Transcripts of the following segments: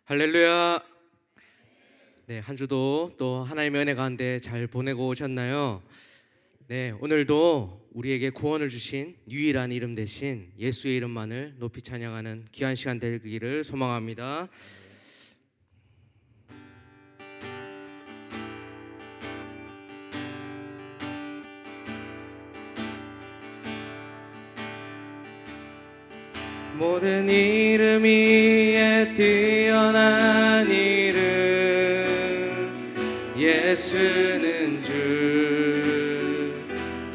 할렐루야. 네, 한 주도 또 하나님의 은혜 가운데 잘 보내고 오셨나요? 네, 오늘도 우리에게 구원을 주신 유일한 이름 대신 예수의 이름만을 높이 찬양하는 귀한 시간 되기를 소망합니다. 모든 이름 위에 뛰어난 이름 예수는 주,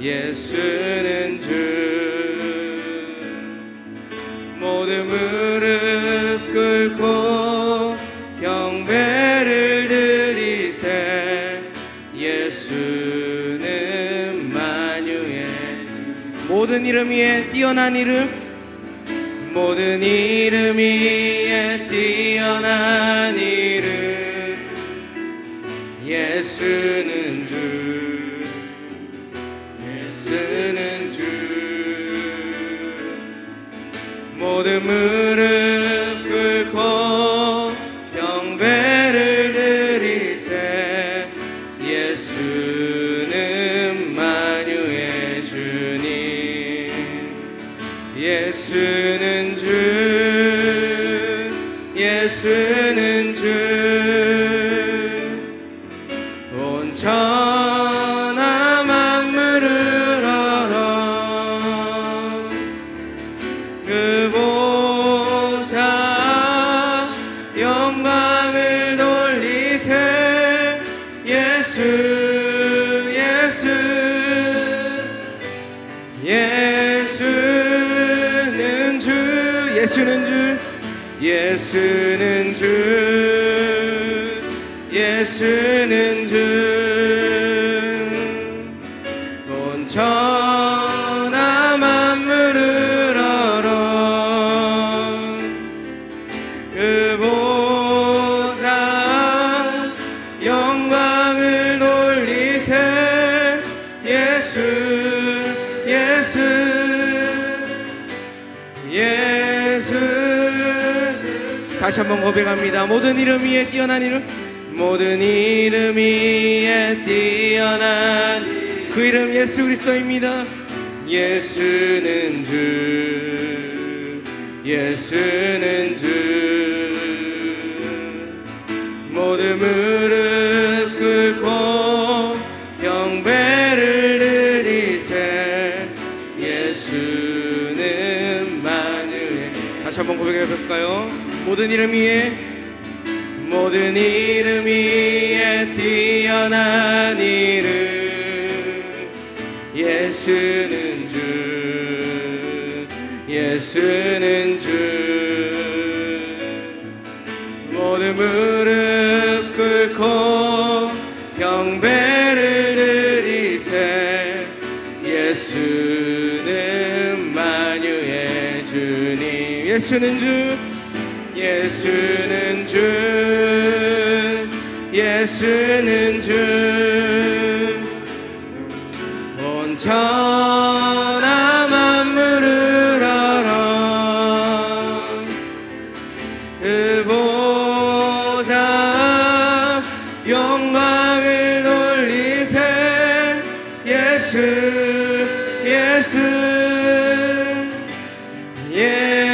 예수는 주. 모든 무릎 꿇고 경배를 드리세 예수는 만유의 주. 모든 이름 위에 뛰어난 이름, 모든 이름 위에 뛰어난 이름 예수는 주, 예수는 주. 모든 무릎 꿇고 경배를 드리세 예수는 만유의 주님, 예수는 주, 예수는 주. 온 천하 만물을 알아 그 보좌 영광을 돌리세 예수, 예수, 예수는 주, 예수는 주, 예수는 주, 예수는 주. 온 천하 만물을 알아 그 보좌 영광을 돌리세 예수, 예수, 예수. 다시 한번 고백합니다. 모든 이름 위에 뛰어난 이름, 모든 이름 위에 뛰어난 그 이름 예수 그리스도입니다. 예수는 주, 예수는 주. 모든 무릎 꿇고 경배를 드리세 예수는 만유의. 다시 한번 고백해 볼까요? 모든 이름 위에, 모든 이름 위에 뛰어난 이름 예수는 주, 예수는 주. 모든 무릎 꿇고 경배를 드리세 예수는 만유의 주님, 예수는 주, 예수는 주, 예수는 주. 온 천하 만물을 알아 그 보좌 영광을 돌리세 예수, 예수,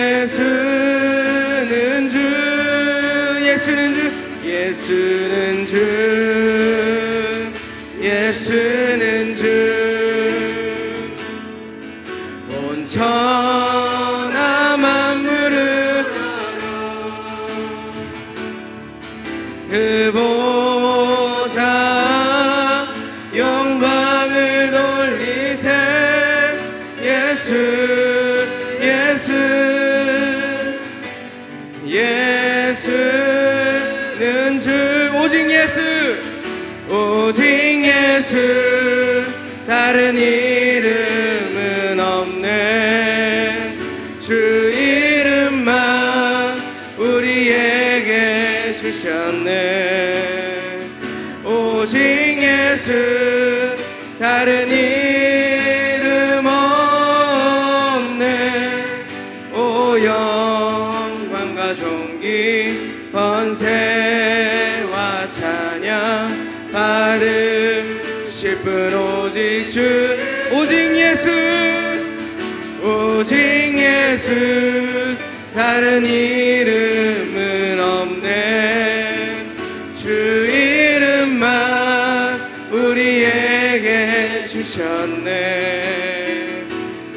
예수는 주, 예수는 주, 예수는 주, 예수는 주. 온 천하 만물을 그 보좌 영광을 돌리세 예수, 예수, 예수는 주. 오직 예수, 오직 예수, 다른 이름은 없네. 주 이름만 우리에게 주셨네. 오직 예수, 다른 이름 없네. 오 영광과 존귀 번성 권세와 찬양 받으실 분 오직 주, 오직 예수, 오직 예수, 다른 이름은 없네. 주 이름만 우리에게 주셨네.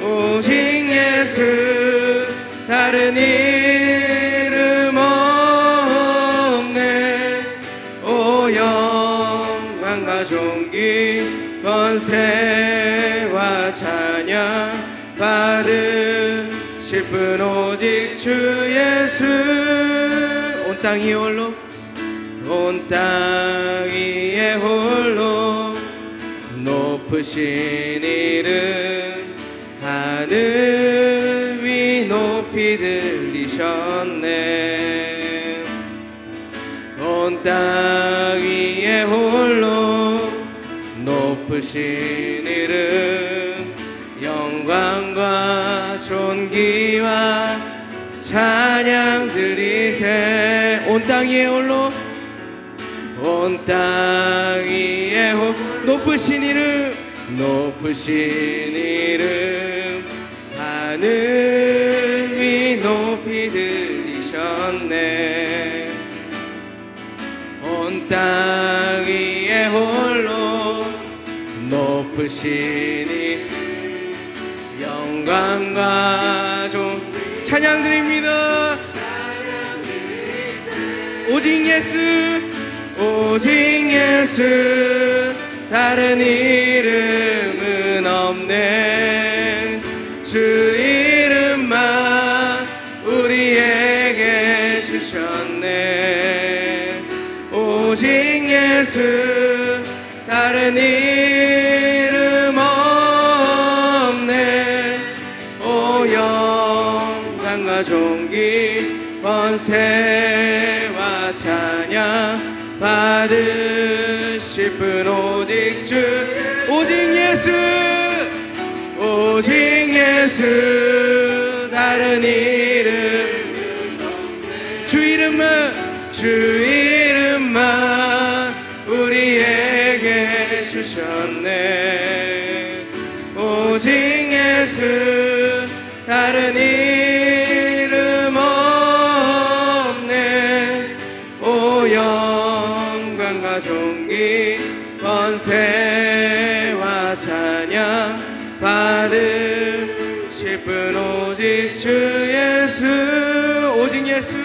오직 예수, 다른 이름 없네. 오 영광과 존귀 권세와 찬양 받으실 분 오직 주 예수. 온 땅 위에 홀로, 온 땅 위에 홀로 높으신 이름, 하늘 위 높이 들리셨네. 온 땅 위에 홀로 높으신 이름, 영광과 존귀와 찬양 드리세. 온 땅 위에 홀로, 온 땅 위에 홀로 높으신 이름, 높으신 이름, 하늘 위 높이 들리셨네. 온 땅 위에 홀로 높으신 이름, 영광과 찬양 드립니다. 오직 예수, 오직 예수, 다른 이름은 없네. 주 이름만 우리에게 주셨네. 오직 예수, 다른 이름 없네. 오 영광과 존귀 권세와 찬양 받으실 분 오직 주, 오직 예수, 오직 예수, 다른 이름 없네. 주 이름만, 주 이름만 우리에게 주셨네. 오직 예수, 다른 이름 없네. 오 영광과 존귀 권세와 찬양 받으실 분 오직 주 예수, 오직 예수,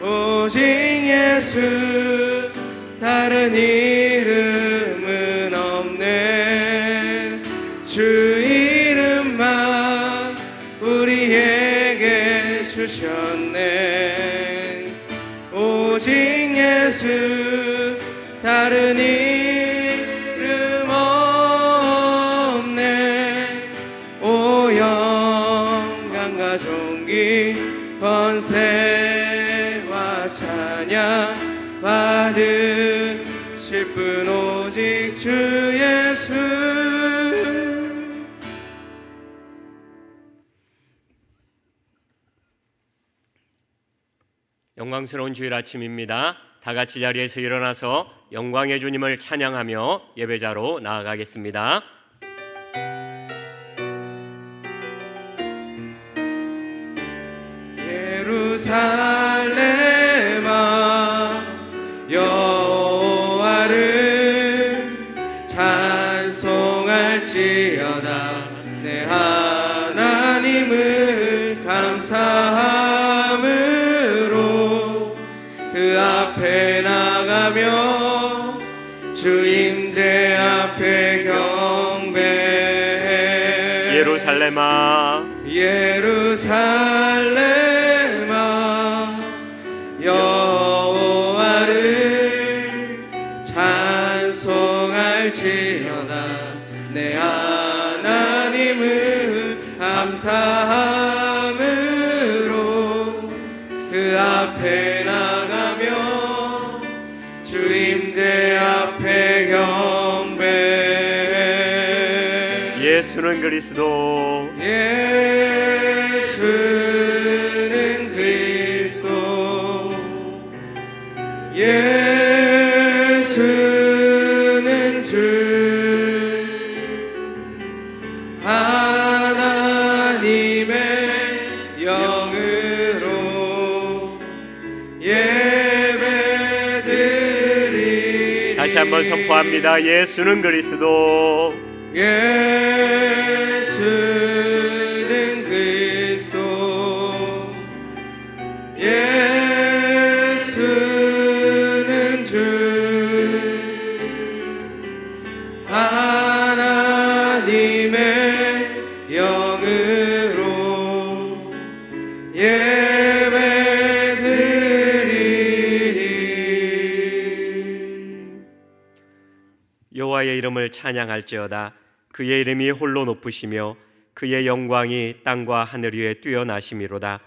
오직 예수, 다른 이름은 없네. 주 이름만 우리에게 주셨네. 오직 예수, 다른 이름 없네. 오 영광과 존귀 권세와 찬양 받으실 분 오직 주 예수. 영광스러운 주일 아침입니다. 다 같이 자리에서 일어나서 영광의 주님을 찬양하며 예배자로 나아가겠습니다. 예루살렘아 여호와를 찬송할지어다. 내 하나님을 감사함으로 그 앞에 나가며 주 임재 앞에 경배해. 예루살렘아 예루살렘아 여호와를 찬송할지어다. 내 하나님을 감사함으로 그 앞에 나가며 주 임재 앞에 경배해. 예수는 그리스도, 예수는 그리스도, 예수는 주 하나님의 영으로 예배드리니. 다시 한번 선포합니다. 예수는 그리스도. 예수는 그리스도. 예수는 주 하나님의 영으로 예배드리니. 여호와의 이름을 찬양할지어다. 그의 이름이 홀로 높으시며 그의 영광이 땅과 하늘 위에 뛰어나심이로다.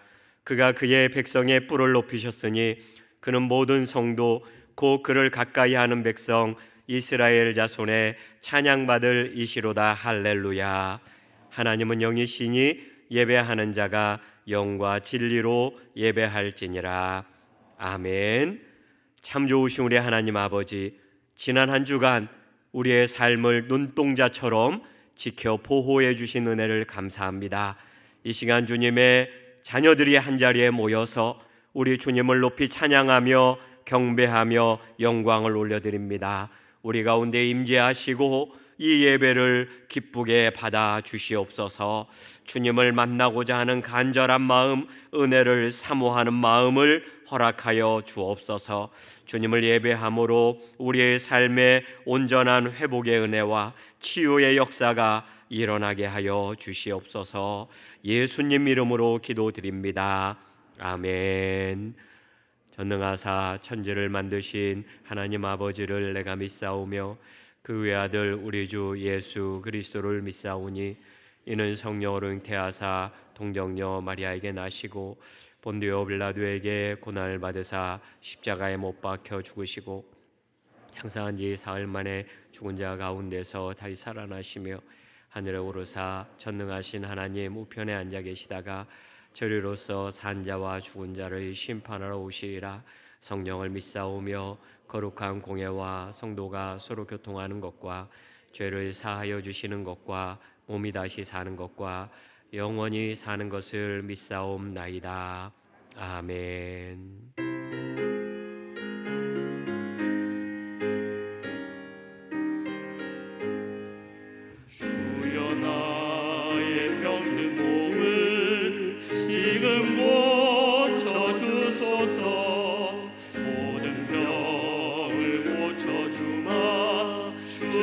그가 그의 백성의 뿔을 높이셨으니 그는 모든 성도 곧 그를 가까이 하는 백성 이스라엘 자손의 찬양받을 이시로다. 할렐루야. 하나님은 영이시니 예배하는 자가 영과 진리로 예배할지니라. 아멘. 참 좋으신 우리 하나님 아버지, 지난 한 주간 우리의 삶을 눈동자처럼 지켜 보호해 주신 은혜를 감사합니다. 이 시간 주님의 자녀들이 한자리에 모여서 우리 주님을 높이 찬양하며 경배하며 영광을 올려드립니다. 우리 가운데 임재하시고 이 예배를 기쁘게 받아 주시옵소서. 주님을 만나고자 하는 간절한 마음, 은혜를 사모하는 마음을 허락하여 주옵소서. 주님을 예배함으로 우리의 삶에 온전한 회복의 은혜와 치유의 역사가 일어나게 하여 주시옵소서. 예수님 이름으로 기도드립니다. 아멘. 전능하사 천지를 만드신 하나님 아버지를 내가 믿사오며 그 외아들 우리 주 예수 그리스도를 믿사오니 이는 성령으로 잉태하사 동정녀 마리아에게 나시고 본디오 빌라도에게 고난을 받으사 십자가에 못 박혀 죽으시고 장사한 지 사흘 만에 죽은 자 가운데서 다시 살아나시며 하늘에 오르사 전능하신 하나님 우편에 앉아 계시다가 저리로서 산자와 죽은 자를 심판하러 오시리라. 성령을 믿사오며 거룩한 공예와 성도가 서로 교통하는 것과 죄를 사하여 주시는 것과 몸이 다시 사는 것과 영원히 사는 것을 믿사옵나이다. 아멘. 주여 나의 병든 몸을 지금 고쳐주소서. 모든 병을 고쳐주마 주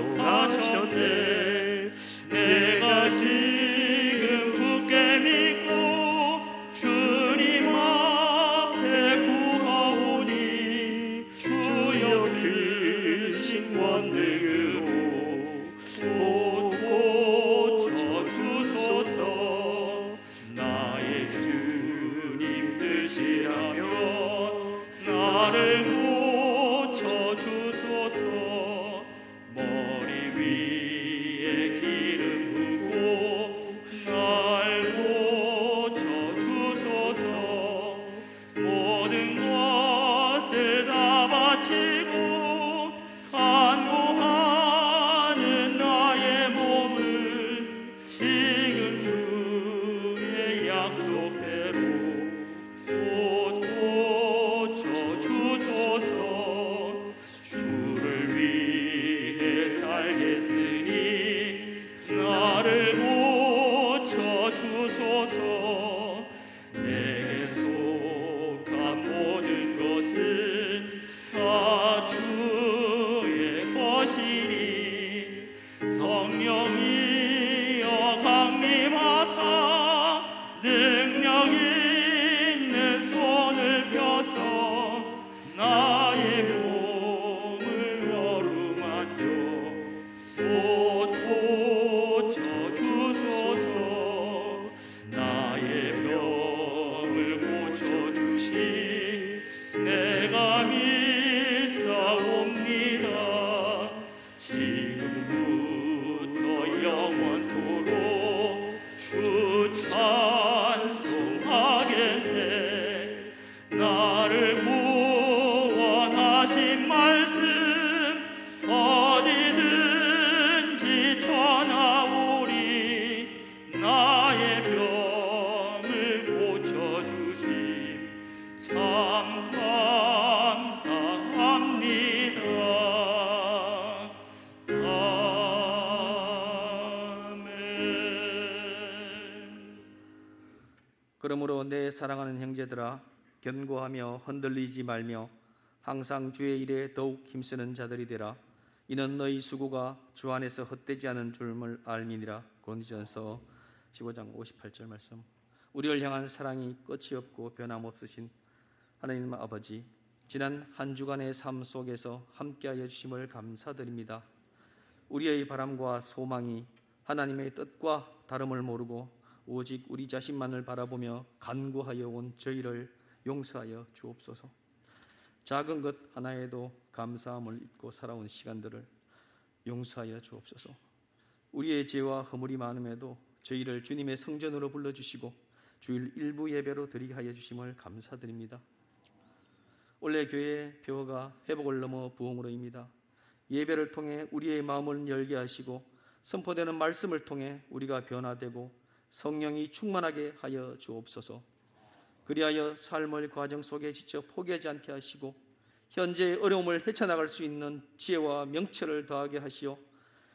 약속하셨네. 내가 지금 굳게 믿고 주님 앞에 구하오니 주여 크신 권능으로 고쳐주소서. 나의 주님 뜻이라면 나를 고쳐주소서. 머리 위에 기름 붓고 날 고쳐주소서. 모든 것을 다 바치고 간구하는 나의 몸을 지금 주의 약속대로 곧 고쳐주소서. 나를 구원하신 말씀 어디든지 전하오리. 나의 병을 고쳐주심 참 감사합니다. 아멘. 그러므로 내 사랑하는 형제들아, 견고하며 흔들리지 말며 항상 주의 일에 더욱 힘쓰는 자들이 되라. 이는 너희 수고가 주 안에서 헛되지 않은 줄을 알미니라. 고린도전서 15장 58절 말씀. 우리를 향한 사랑이 끝이 없고 변함없으신 하나님 아버지, 지난 한 주간의 삶 속에서 함께하여 주심을 감사드립니다. 우리의 바람과 소망이 하나님의 뜻과 다름을 모르고 오직 우리 자신만을 바라보며 간구하여 온 저희를 용서하여 주옵소서. 작은 것 하나에도 감사함을 잊고 살아온 시간들을 용서하여 주옵소서. 우리의 죄와 허물이 많음에도 저희를 주님의 성전으로 불러주시고 주일 일부 예배로 드리게 하여 주심을 감사드립니다. 올해 교회의 표어가 회복을 넘어 부흥으로입니다. 예배를 통해 우리의 마음을 열게 하시고 선포되는 말씀을 통해 우리가 변화되고 성령이 충만하게 하여 주옵소서. 그리하여 삶의 과정 속에 지쳐 포기하지 않게 하시고 현재의 어려움을 헤쳐나갈 수 있는 지혜와 명철을 더하게 하시어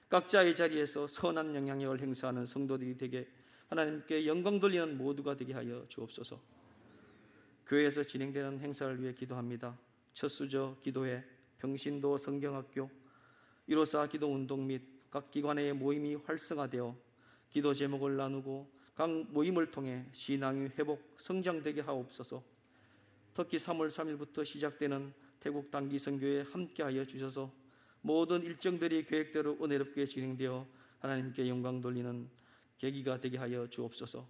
각자의 자리에서 선한 영향력을 행사하는 성도들이 되게 하나님께 영광 돌리는 모두가 되게 하여 주옵소서. 교회에서 진행되는 행사를 위해 기도합니다. 첫 수저 기도회, 평신도 성경학교, 154 기도운동 및 각 기관의 모임이 활성화되어 기도 제목을 나누고 각 모임을 통해 신앙이 회복, 성장되게 하옵소서. 특히 3월 3일부터 시작되는 태국 단기 선교에 함께하여 주셔서 모든 일정들이 계획대로 은혜롭게 진행되어 하나님께 영광 돌리는 계기가 되게 하여 주옵소서.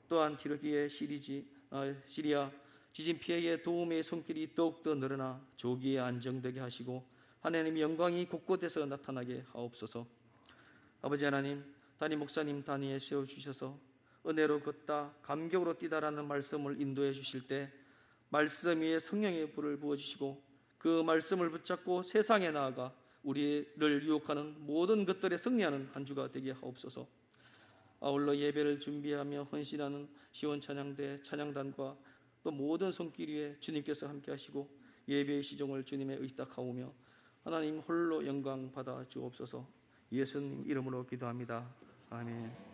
또한 튀르키예 시리아 지진 피해의 도움의 손길이 더욱더 늘어나 조기에 안정되게 하시고 하나님의 영광이 곳곳에서 나타나게 하옵소서. 아버지 하나님, 담임 목사님 단위에 세워주셔서 은혜로 걷다 감격으로 뛰다라는 말씀을 인도해 주실 때 말씀 위에 성령의 불을 부어주시고 그 말씀을 붙잡고 세상에 나아가 우리를 유혹하는 모든 것들에 승리하는 한 주가 되게 하옵소서. 아울러 예배를 준비하며 헌신하는 시원 찬양대 찬양단과 또 모든 손길 위에 주님께서 함께 하시고 예배의 시종을 주님의 의탁하오며 하나님 홀로 영광 받아 주옵소서. 예수님 이름으로 기도합니다. 아멘.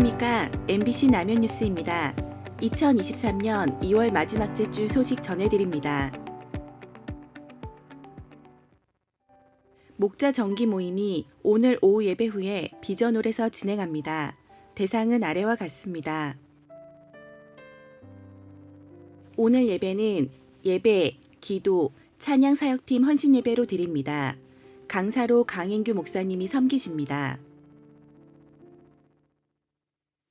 안녕하십니까. MBC 남현 뉴스입니다. 2023년 2월 마지막째 주 소식 전해드립니다. 목자 정기 모임이 오늘 오후 예배 후에 비전홀에서 진행합니다. 대상은 아래와 같습니다. 오늘 예배는 예배, 기도, 찬양 사역팀 헌신 예배로 드립니다. 강사로 강인규 목사님이 섬기십니다.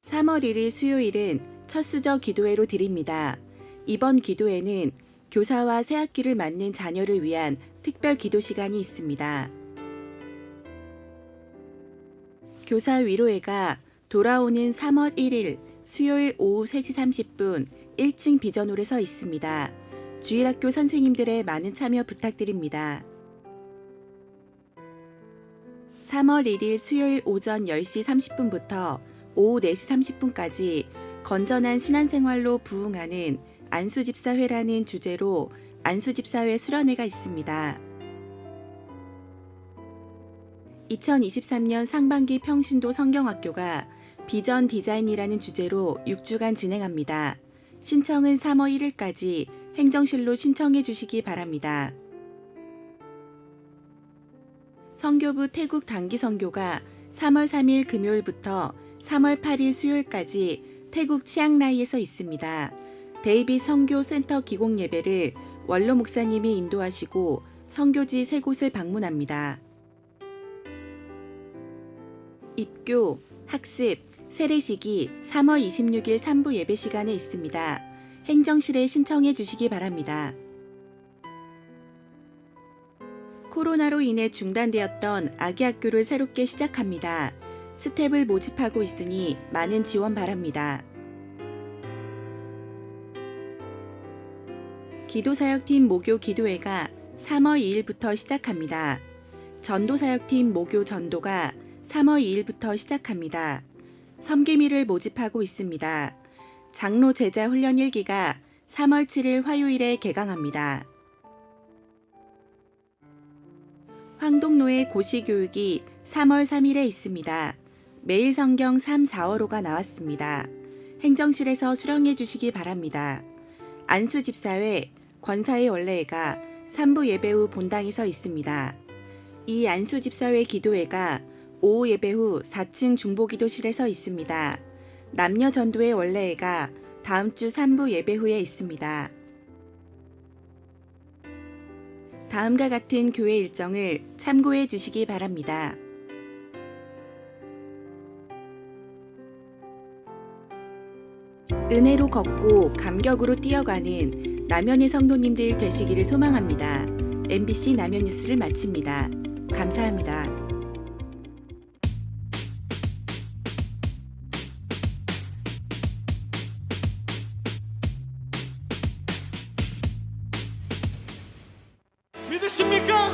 3월 1일 수요일은 첫 수저 기도회로 드립니다. 이번 기도회는 교사와 새학기를 맞는 자녀를 위한 특별 기도 시간이 있습니다. 교사 위로회가 돌아오는 3월 1일 수요일 오후 3시 30분 1층 비전홀에서 있습니다. 주일학교 선생님들의 많은 참여 부탁드립니다. 3월 1일 수요일 오전 10시 30분부터 오후 4시 30분까지 건전한 신앙생활로 부흥하는 안수집사회라는 주제로 안수집사회 수련회가 있습니다. 2023년 상반기 평신도 성경학교가 비전 디자인이라는 주제로 6주간 진행합니다. 신청은 3월 1일까지 행정실로 신청해 주시기 바랍니다. 선교부 태국 단기 선교가 3월 3일 금요일부터 3월 8일 수요일까지 태국 치앙라이에서 있습니다. 데이빗 선교센터 기공 예배를 원로 목사님이 인도하시고 선교지 3곳을 방문합니다. 입교, 학습, 세례식이 3월 26일 3부 예배 시간에 있습니다. 행정실에 신청해 주시기 바랍니다. 코로나로 인해 중단되었던 아기 학교를 새롭게 시작합니다. 스텝을 모집하고 있으니 많은 지원 바랍니다. 기도사역팀 모교 기도회가 3월 2일부터 시작합니다. 전도사역팀 모교 전도가 3월 2일부터 시작합니다. 섬기미를 모집하고 있습니다. 장로 제자 훈련 1기가 3월 7일 화요일에 개강합니다. 황동로의 고시교육이 3월 3일에 있습니다. 매일 성경 3, 4월호가 나왔습니다. 행정실에서 수령해 주시기 바랍니다. 안수집사회 권사의 원래회가 3부 예배 후 본당에서 있습니다. 이 안수집사회 기도회가 오후 예배 후 4층 중보기도실에서 있습니다. 남녀전도회 원래회가 다음 주 3부 예배 후에 있습니다. 다음과 같은 교회 일정을 참고해 주시기 바랍니다. 은혜로 걷고 감격으로 뛰어가는 남현의 성도님들 되시기를 소망합니다. MBC 남현 뉴스를 마칩니다. 감사합니다. 믿으십니까?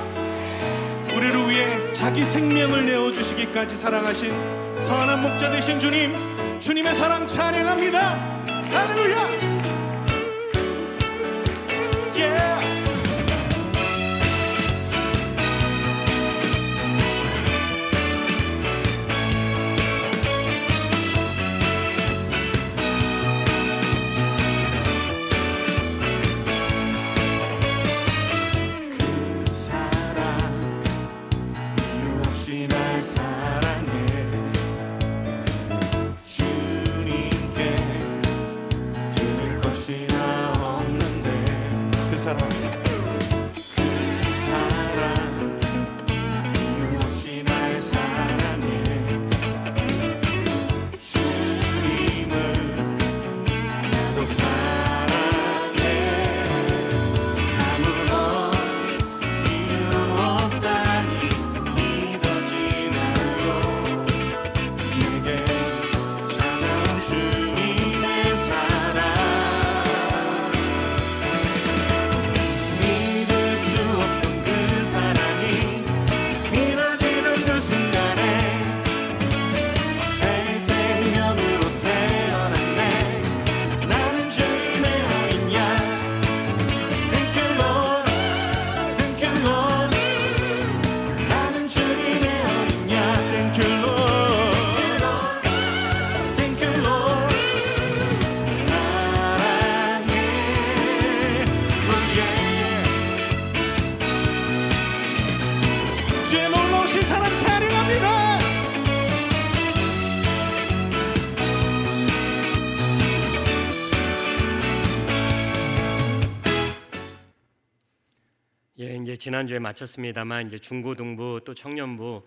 우리를 위해 자기 생명을 내어주시기까지 사랑하신 선한 목자 되신 주님, 주님의 사랑 찬양합니다. 할렐루야. 주님께 들을 사랑 찬양합니다. 예, 이제 지난주에 마쳤습니다만 이제 중고등부 또 청년부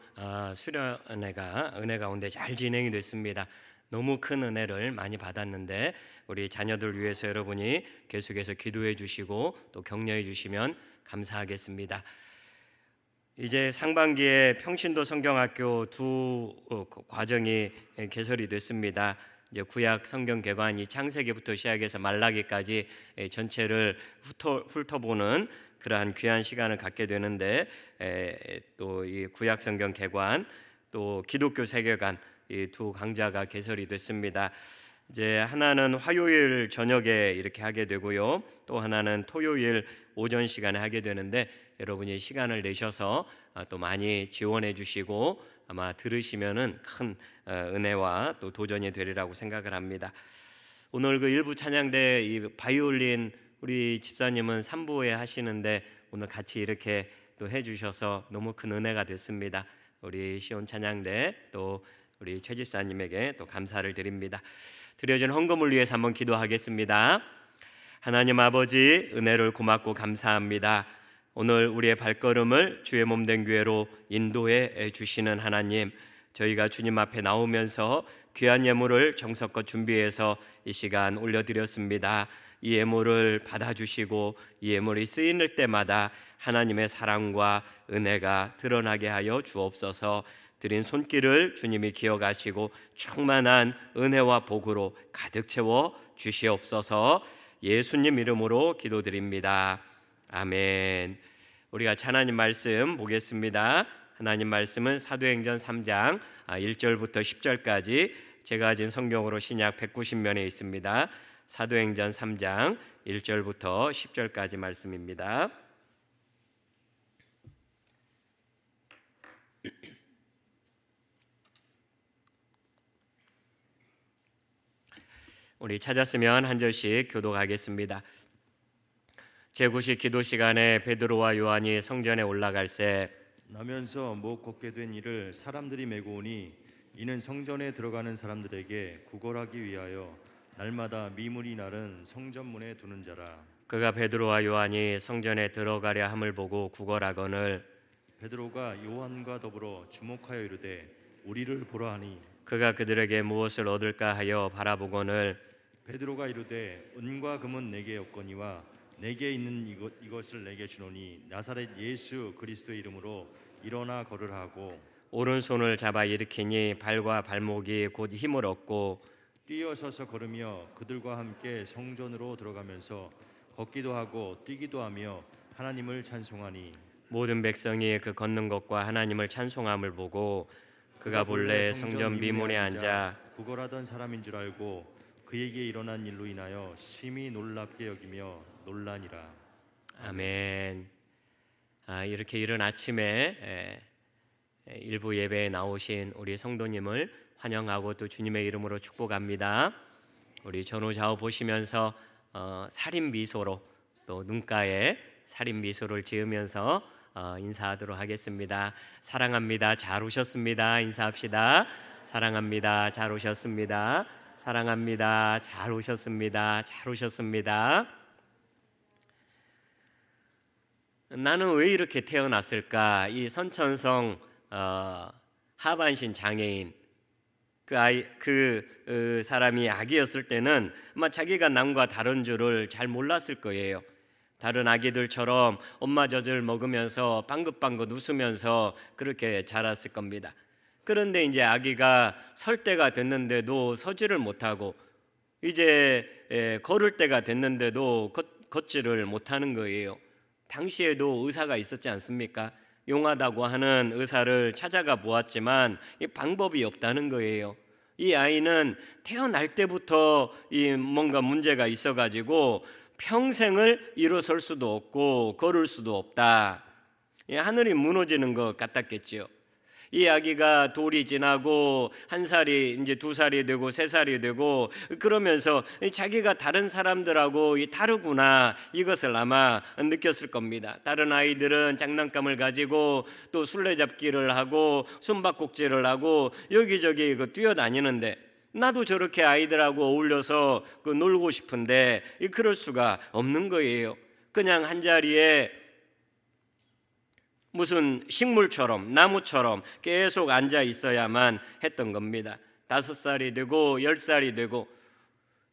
수련회가 은혜 가운데 잘 진행이 됐습니다. 너무 큰 은혜를 많이 받았는데 우리 자녀들 위해서 여러분이 계속해서 기도해 주시고 또 격려해 주시면 감사하겠습니다. 이제 상반기에 평신도 성경학교 두 과정이 개설이 됐습니다. 이제 구약 성경 개관이 창세기부터 시작해서 말라기까지 전체를 훑어보는 그러한 귀한 시간을 갖게 되는데 또 이 구약 성경 개관 또 기독교 세계관 이 두 강좌가 개설이 됐습니다. 이제 하나는 화요일 저녁에 이렇게 하게 되고요. 또 하나는 토요일 오전 시간에 하게 되는데 여러분이 시간을 내셔서 또 많이 지원해 주시고 아마 들으시면은 큰 은혜와 또 도전이 되리라고 생각을 합니다. 오늘 그 일부 찬양대 이 바이올린 우리 집사님은 3부에 하시는데 오늘 같이 이렇게 또 해주셔서 너무 큰 은혜가 됐습니다. 우리 시온 찬양대 또 우리 최 집사님에게 또 감사를 드립니다. 드려진 헌금을 위해서 한번 기도하겠습니다. 하나님 아버지 은혜를 고맙고 감사합니다. 오늘 우리의 발걸음을 주의 몸된 교회로 인도해 주시는 하나님, 저희가 주님 앞에 나오면서 귀한 예물을 정성껏 준비해서 이 시간 올려드렸습니다. 이 예물을 받아주시고 이 예물이 쓰이는 때마다 하나님의 사랑과 은혜가 드러나게 하여 주옵소서. 드린 손길을 주님이 기억하시고 충만한 은혜와 복으로 가득 채워 주시옵소서. 예수님 이름으로 기도드립니다. 아멘. 우리가 하나님 말씀 보겠습니다. 하나님 말씀은 사도행전 3장 1절부터 10절까지 제가 가진 성경으로 신약 190면에 있습니다. 사도행전 3장 1절부터 10절까지 말씀입니다. 우리 찾았으면 한 절씩 교독하겠습니다. 제9시 기도 시간에 베드로와 요한이 성전에 올라갈새 나면서 못 걷게 된 이를 사람들이 메고 오니 이는 성전에 들어가는 사람들에게 구걸하기 위하여 날마다 미물이 나른 성전문에 두는 자라. 그가 베드로와 요한이 성전에 들어가려 함을 보고 구걸하거늘 베드로가 요한과 더불어 주목하여 이르되 우리를 보라 하니 그가 그들에게 무엇을 얻을까 하여 바라보거늘 베드로가 이르되 은과 금은 내게 없거니와 내게 있는 이것을 내게 주노니 나사렛 예수 그리스도의 이름으로 일어나 걸으라 하고 오른손을 잡아 일으키니 발과 발목이 곧 힘을 얻고 뛰어서서 걸으며 그들과 함께 성전으로 들어가면서 걷기도 하고 뛰기도 하며 하나님을 찬송하니 모든 백성이 그 걷는 것과 하나님을 찬송함을 보고 그가 본래 성전 미문에 앉아 구걸하던 사람인 줄 알고 그에게 일어난 일로 인하여 심히 놀랍게 여기며 놀라니라. 아멘. 이렇게 이른 아침에 일부 예배에 나오신 우리 성도님을 환영하고 또 주님의 이름으로 축복합니다. 우리 전후 좌우 보시면서 살인 미소로 또 눈가에 살인 미소를 지으면서 인사하도록 하겠습니다. 사랑합니다. 잘 오셨습니다. 인사합시다. 사랑합니다. 잘 오셨습니다. 사랑합니다. 잘 오셨습니다. 잘 오셨습니다. 나는 왜 이렇게 태어났을까? 이 선천성 하반신 장애인 그 사람이 아기였을 때는 아마 자기가 남과 다른 줄을 잘 몰랐을 거예요. 다른 아기들처럼 엄마 젖을 먹으면서 방긋방긋 웃으면서 그렇게 자랐을 겁니다. 그런데 이제 아기가 설 때가 됐는데도 서지를 못하고 이제 걸을 때가 됐는데도 걷지를 못하는 거예요. 당시에도 의사가 있었지 않습니까? 용하다고 하는 의사를 찾아가 보았지만 이 방법이 없다는 거예요. 이 아이는 태어날 때부터 이 뭔가 문제가 있어가지고 평생을 일어설 수도 없고 걸을 수도 없다. 하늘이 무너지는 것 같았겠지요. 이 아기가 돌이 지나고 1살이 이제 2살이 되고 3살이 되고 그러면서 자기가 다른 사람들하고 다르구나 이것을 아마 느꼈을 겁니다. 다른 아이들은 장난감을 가지고 또 술래잡기를 하고 숨바꼭질을 하고 여기저기 뛰어다니는데 나도 저렇게 아이들하고 어울려서 놀고 싶은데 그럴 수가 없는 거예요. 그냥 한자리에 무슨 식물처럼 나무처럼 계속 앉아 있어야만 했던 겁니다. 5살이 되고 10살이 되고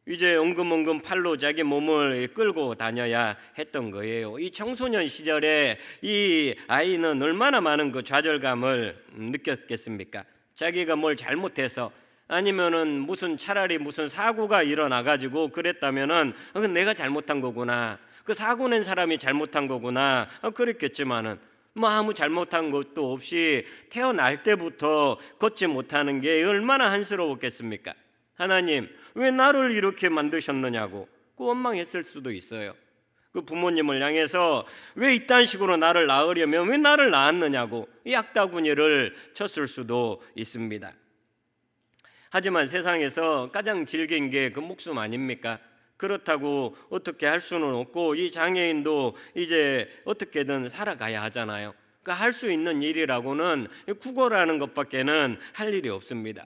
이제 엉금엉금 팔로 자기 몸을 끌고 다녀야 했던 거예요. 이 청소년 시절에 이 아이는 얼마나 많은 좌절감을 느꼈겠습니까? 자기가 뭘 잘못해서 아니면은 차라리 무슨 사고가 일어나 가지고 그랬다면은 그건 내가 잘못한 거구나. 그 사고 낸 사람이 잘못한 거구나. 그랬겠지만은 아무 잘못한 것도 없이 태어날 때부터 걷지 못하는 게 얼마나 한스러웠겠습니까? 하나님, 왜 나를 이렇게 만드셨느냐고 원망했을 수도 있어요. 그 부모님을 향해서 왜 이딴 식으로 나를 낳으려면 왜 나를 낳았느냐고 약다구니를 쳤을 수도 있습니다. 하지만 세상에서 가장 질긴 게 목숨 아닙니까? 그렇다고 어떻게 할 수는 없고 이 장애인도 이제 어떻게든 살아가야 하잖아요. 그러니까 할 수 있는 일이라고는 구걸하는 것밖에는 할 일이 없습니다.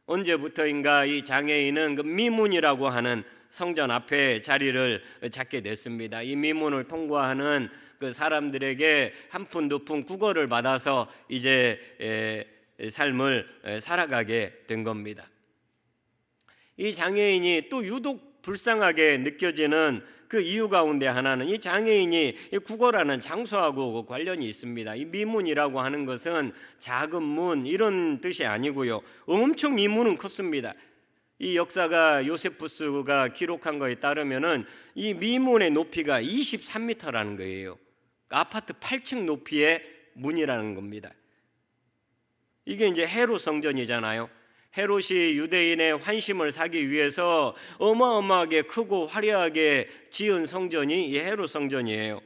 언제부터인가 이 장애인은 미문이라고 하는 성전 앞에 자리를 잡게 됐습니다. 이 미문을 통과하는 사람들에게 한 푼 두 푼 구걸을 받아서 이제 삶을 살아가게 된 겁니다. 이 장애인이 또 유독 불쌍하게 느껴지는 그 이유 가운데 하나는 이 장애인이 구걸하는 장소하고 관련이 있습니다. 이 미문이라고 하는 것은 작은 문 이런 뜻이 아니고요. 엄청 이 문은 컸습니다. 이 역사가 요세푸스가 기록한 거에 따르면은 이 미문의 높이가 23m라는 거예요. 아파트 8층 높이의 문이라는 겁니다. 이게 이제 헤롯 성전이잖아요. 헤롯이 유대인의 환심을 사기 위해서 어마어마하게 크고 화려하게 지은 성전이 이 헤롯 성전이에요.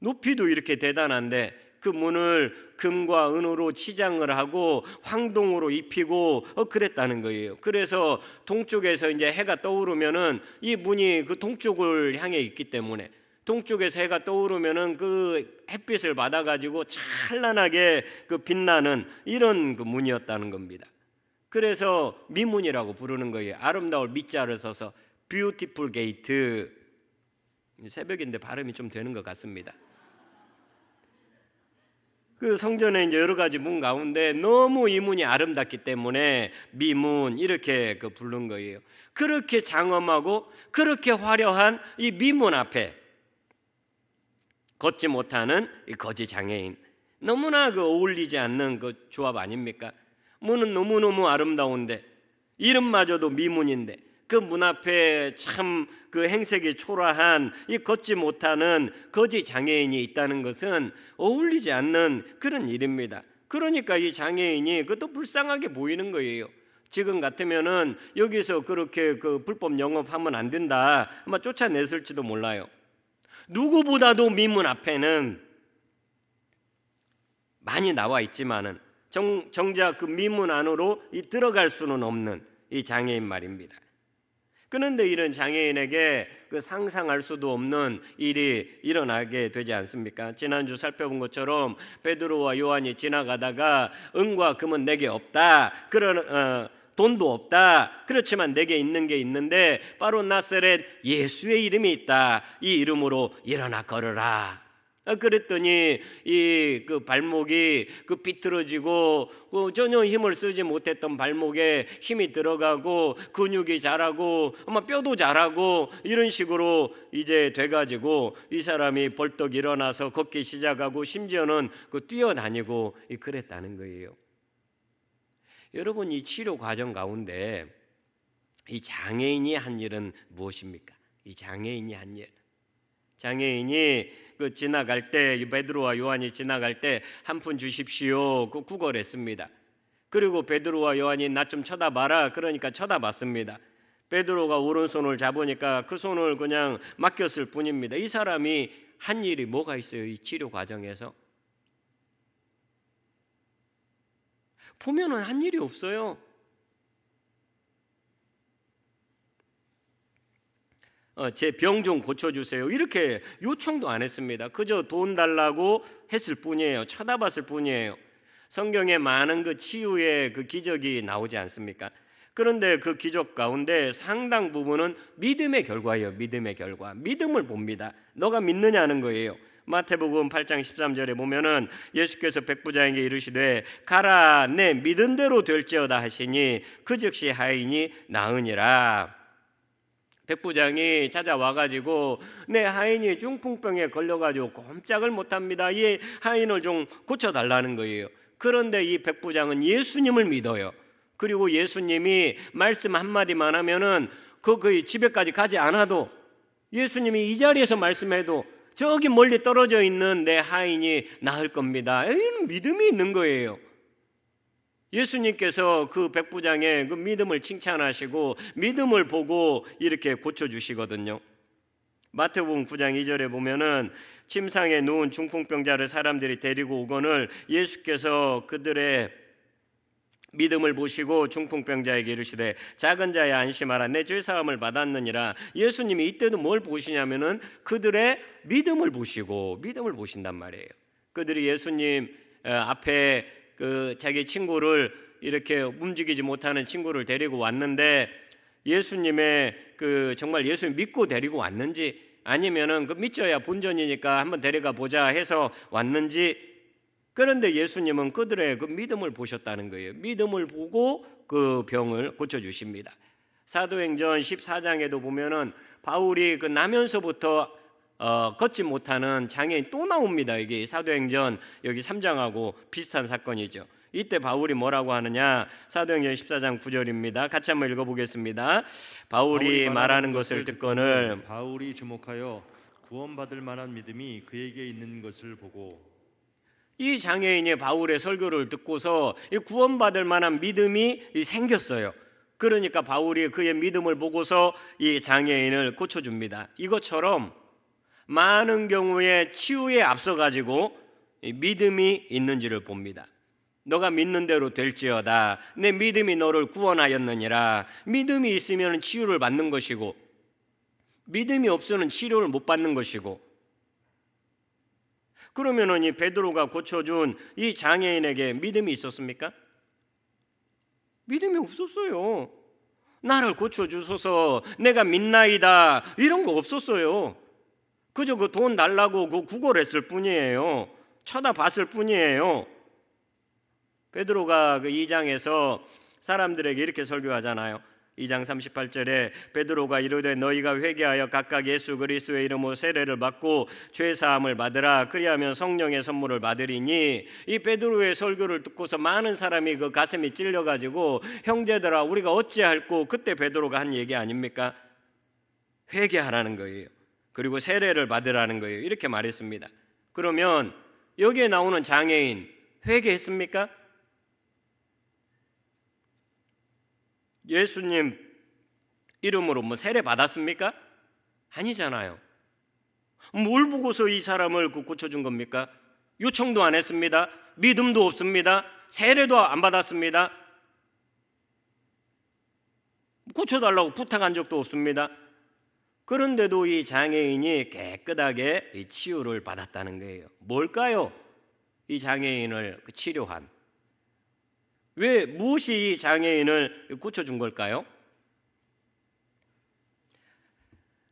높이도 이렇게 대단한데 그 문을 금과 은으로 치장을 하고 황동으로 입히고 그랬다는 거예요. 그래서 동쪽에서 이제 해가 떠오르면은 이 문이 그 동쪽을 향해 있기 때문에 동쪽에서 해가 떠오르면은 그 햇빛을 받아가지고 찬란하게 빛나는 이런 문이었다는 겁니다. 그래서 미문이라고 부르는 거예요. 아름다울 미자를 써서 beautiful gate. 새벽인데 발음이 좀 되는 것 같습니다. 그 성전에 이제 여러 가지 문 가운데 너무 이 문이 아름답기 때문에 미문 이렇게 부른 거예요. 그렇게 장엄하고 그렇게 화려한 이 미문 앞에 걷지 못하는 이 거지 장애인, 너무나 어울리지 않는 조합 아닙니까? 문은 너무너무 아름다운데 이름마저도 미문인데 그 문 앞에 참 행색이 초라한 이 걷지 못하는 거지 장애인이 있다는 것은 어울리지 않는 그런 일입니다. 그러니까 이 장애인이 그것도 불쌍하게 보이는 거예요. 지금 같으면은 여기서 그렇게 불법 영업하면 안 된다 아마 쫓아냈을지도 몰라요. 누구보다도 미문 앞에는 많이 나와 있지만은 정작 미문 안으로 들어갈 수는 없는 이 장애인 말입니다. 그런데 이런 장애인에게 상상할 수도 없는 일이 일어나게 되지 않습니까? 지난주 살펴본 것처럼 베드로와 요한이 지나가다가 은과 금은 내게 없다. 돈도 없다. 그렇지만 내게 있는 게 있는데 바로 나사렛 예수의 이름이 있다. 이 이름으로 일어나 걸어라. 그랬더니 이 발목이 비틀어지고 전혀 힘을 쓰지 못했던 발목에 힘이 들어가고 근육이 자라고 아마 뼈도 자라고 이런 식으로 이제 돼가지고 이 사람이 벌떡 일어나서 걷기 시작하고 심지어는 뛰어다니고 그랬다는 거예요. 여러분, 이 치료 과정 가운데 이 장애인이 한 일은 무엇입니까? 이 장애인이 한 일. 장애인이 지나갈 때 베드로와 요한이 지나갈 때 한 푼 주십시오 구걸했습니다. 그리고 베드로와 요한이 나 좀 쳐다봐라 그러니까 쳐다봤습니다. 베드로가 오른손을 잡으니까 그 손을 그냥 맡겼을 뿐입니다. 이 사람이 한 일이 뭐가 있어요? 이 치료 과정에서 보면은 한 일이 없어요. 제 병 좀 고쳐주세요. 이렇게 요청도 안 했습니다. 그저 돈 달라고 했을 뿐이에요. 쳐다봤을 뿐이에요. 성경에 많은 그 치유의 그 기적이 나오지 않습니까? 그런데 그 기적 가운데 상당 부분은 믿음의 결과예요. 믿음의 결과. 믿음을 봅니다. 너가 믿느냐는 거예요. 마태복음 8장 13절에 보면은 예수께서 백부장에게 이르시되 가라 내 믿은 대로 될지어다 하시니 그 즉시 하인이 나으니라. 백부장이 찾아와가지고 내 하인이 중풍병에 걸려가지고 꼼짝을 못합니다. 이 하인을 좀 고쳐달라는 거예요. 그런데 이 백부장은 예수님을 믿어요. 그리고 예수님이 말씀 한마디만 하면은 그 집에까지 가지 않아도 예수님이 이 자리에서 말씀해도 저기 멀리 떨어져 있는 내 하인이 나을 겁니다. 이는 믿음이 있는 거예요. 예수님께서 그 백부장의 그 믿음을 칭찬하시고 믿음을 보고 이렇게 고쳐주시거든요. 마태복음 9장 2절에 보면은 침상에 누운 중풍병자를 사람들이 데리고 오거늘 예수께서 그들의 믿음을 보시고 중풍병자에게 이르시되 작은 자야 안심하라 내 죄사함을 받았느니라. 예수님이 이때도 뭘 보시냐면은 그들의 믿음을 보신단 말이에요. 그들이 예수님 앞에 그 자기 친구를 이렇게 움직이지 못하는 친구를 데리고 왔는데 예수님의 그 정말 예수님 믿고 데리고 왔는지 아니면은 그 믿져야 본전이니까 한번 데려가 보자 해서 왔는지. 그런데 예수님은 그들의 그 믿음을 보셨다는 거예요. 믿음을 보고 그 병을 고쳐 주십니다. 사도행전 14장에도 보면은 바울이 그 나면서부터 걷지 못하는 장애인 또 나옵니다. 이게 사도행전 여기 3장하고 비슷한 사건이죠. 이때 바울이 뭐라고 하느냐? 사도행전 14장 9절입니다. 같이 한번 읽어보겠습니다. 바울이 말하는 것을 듣거늘 바울이 주목하여 구원받을 만한 믿음이 그에게 있는 것을 보고. 이 장애인이 바울의 설교를 듣고서 구원받을 만한 믿음이 생겼어요. 그러니까 바울이 그의 믿음을 보고서 이 장애인을 고쳐줍니다. 이것처럼 많은 경우에 치유에 앞서가지고 믿음이 있는지를 봅니다. 너가 믿는 대로 될지어다. 내 믿음이 너를 구원하였느니라. 믿음이 있으면 치유를 받는 것이고 믿음이 없으면 치료를 못 받는 것이고. 그러면은 이 베드로가 고쳐준 이 장애인에게 믿음이 있었습니까? 믿음이 없었어요. 나를 고쳐주소서, 내가 믿나이다, 이런 거 없었어요. 그저 그 돈 달라고 그 구걸했을 뿐이에요. 쳐다봤을 뿐이에요. 베드로가 그 2장에서 사람들에게 이렇게 설교하잖아요. 2장 38절에 베드로가 이르되 너희가 회개하여 각각 예수 그리스도의 이름으로 세례를 받고 죄 사함을 받으라. 그리하면 성령의 선물을 받으리니. 이 베드로의 설교를 듣고서 많은 사람이 그 가슴이 찔려가지고 형제들아 우리가 어찌할꼬. 그때 베드로가 한 얘기 아닙니까? 회개하라는 거예요. 그리고 세례를 받으라는 거예요. 이렇게 말했습니다. 그러면 여기에 나오는 장애인 회개했습니까? 예수님 이름으로 뭐 세례 받았습니까? 아니잖아요. 뭘 보고서 이 사람을 고쳐준 겁니까? 요청도 안 했습니다. 믿음도 없습니다. 세례도 안 받았습니다. 고쳐달라고 부탁한 적도 없습니다. 그런데도 이 장애인이 깨끗하게 이 치유를 받았다는 거예요. 뭘까요? 이 장애인을 치료한. 왜 무엇이 이 장애인을 고쳐준 걸까요?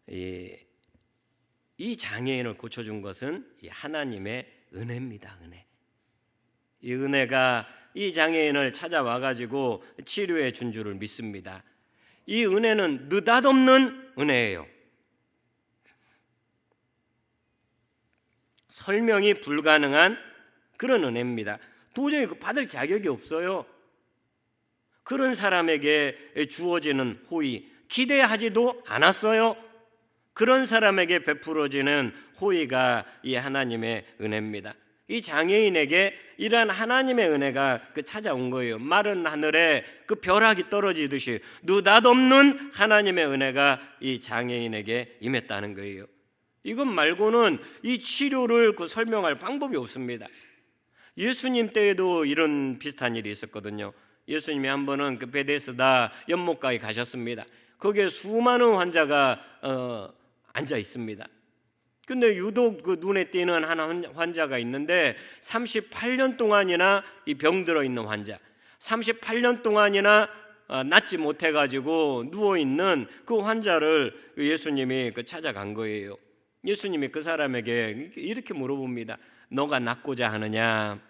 이 장애인을 고쳐준 것은 이 하나님의 은혜입니다. 은혜. 이 은혜가 이 장애인을 찾아와가지고 치료해 준 줄을 믿습니다. 이 은혜는 느닷없는 은혜예요. 설명이 불가능한 그런 은혜입니다. 도저히 받을 자격이 없어요. 그런 사람에게 주어지는 호의, 기대하지도 않았어요. 그런 사람에게 베풀어지는 호의가 이 하나님의 은혜입니다. 이 장애인에게 이러한 하나님의 은혜가 찾아온 거예요. 마른 하늘에 그 벼락이 떨어지듯이 느닷없는 하나님의 은혜가 이 장애인에게 임했다는 거예요. 이것 말고는 이 치료를 설명할 방법이 없습니다. 예수님 때에도 이런 비슷한 일이 있었거든요. 예수님이 한 번은 그 베데스다 연못가에 가셨습니다. 거기에 수많은 환자가 앉아 있습니다. 근데 유독 그 눈에 띄는 한 환자가 있는데 38년 동안이나 이 병들어 있는 환자, 38년 동안이나 낫지 못해 가지고 누워 있는 그 환자를 예수님이 찾아간 거예요. 예수님이 그 사람에게 이렇게 물어봅니다. 너가 낫고자 하느냐?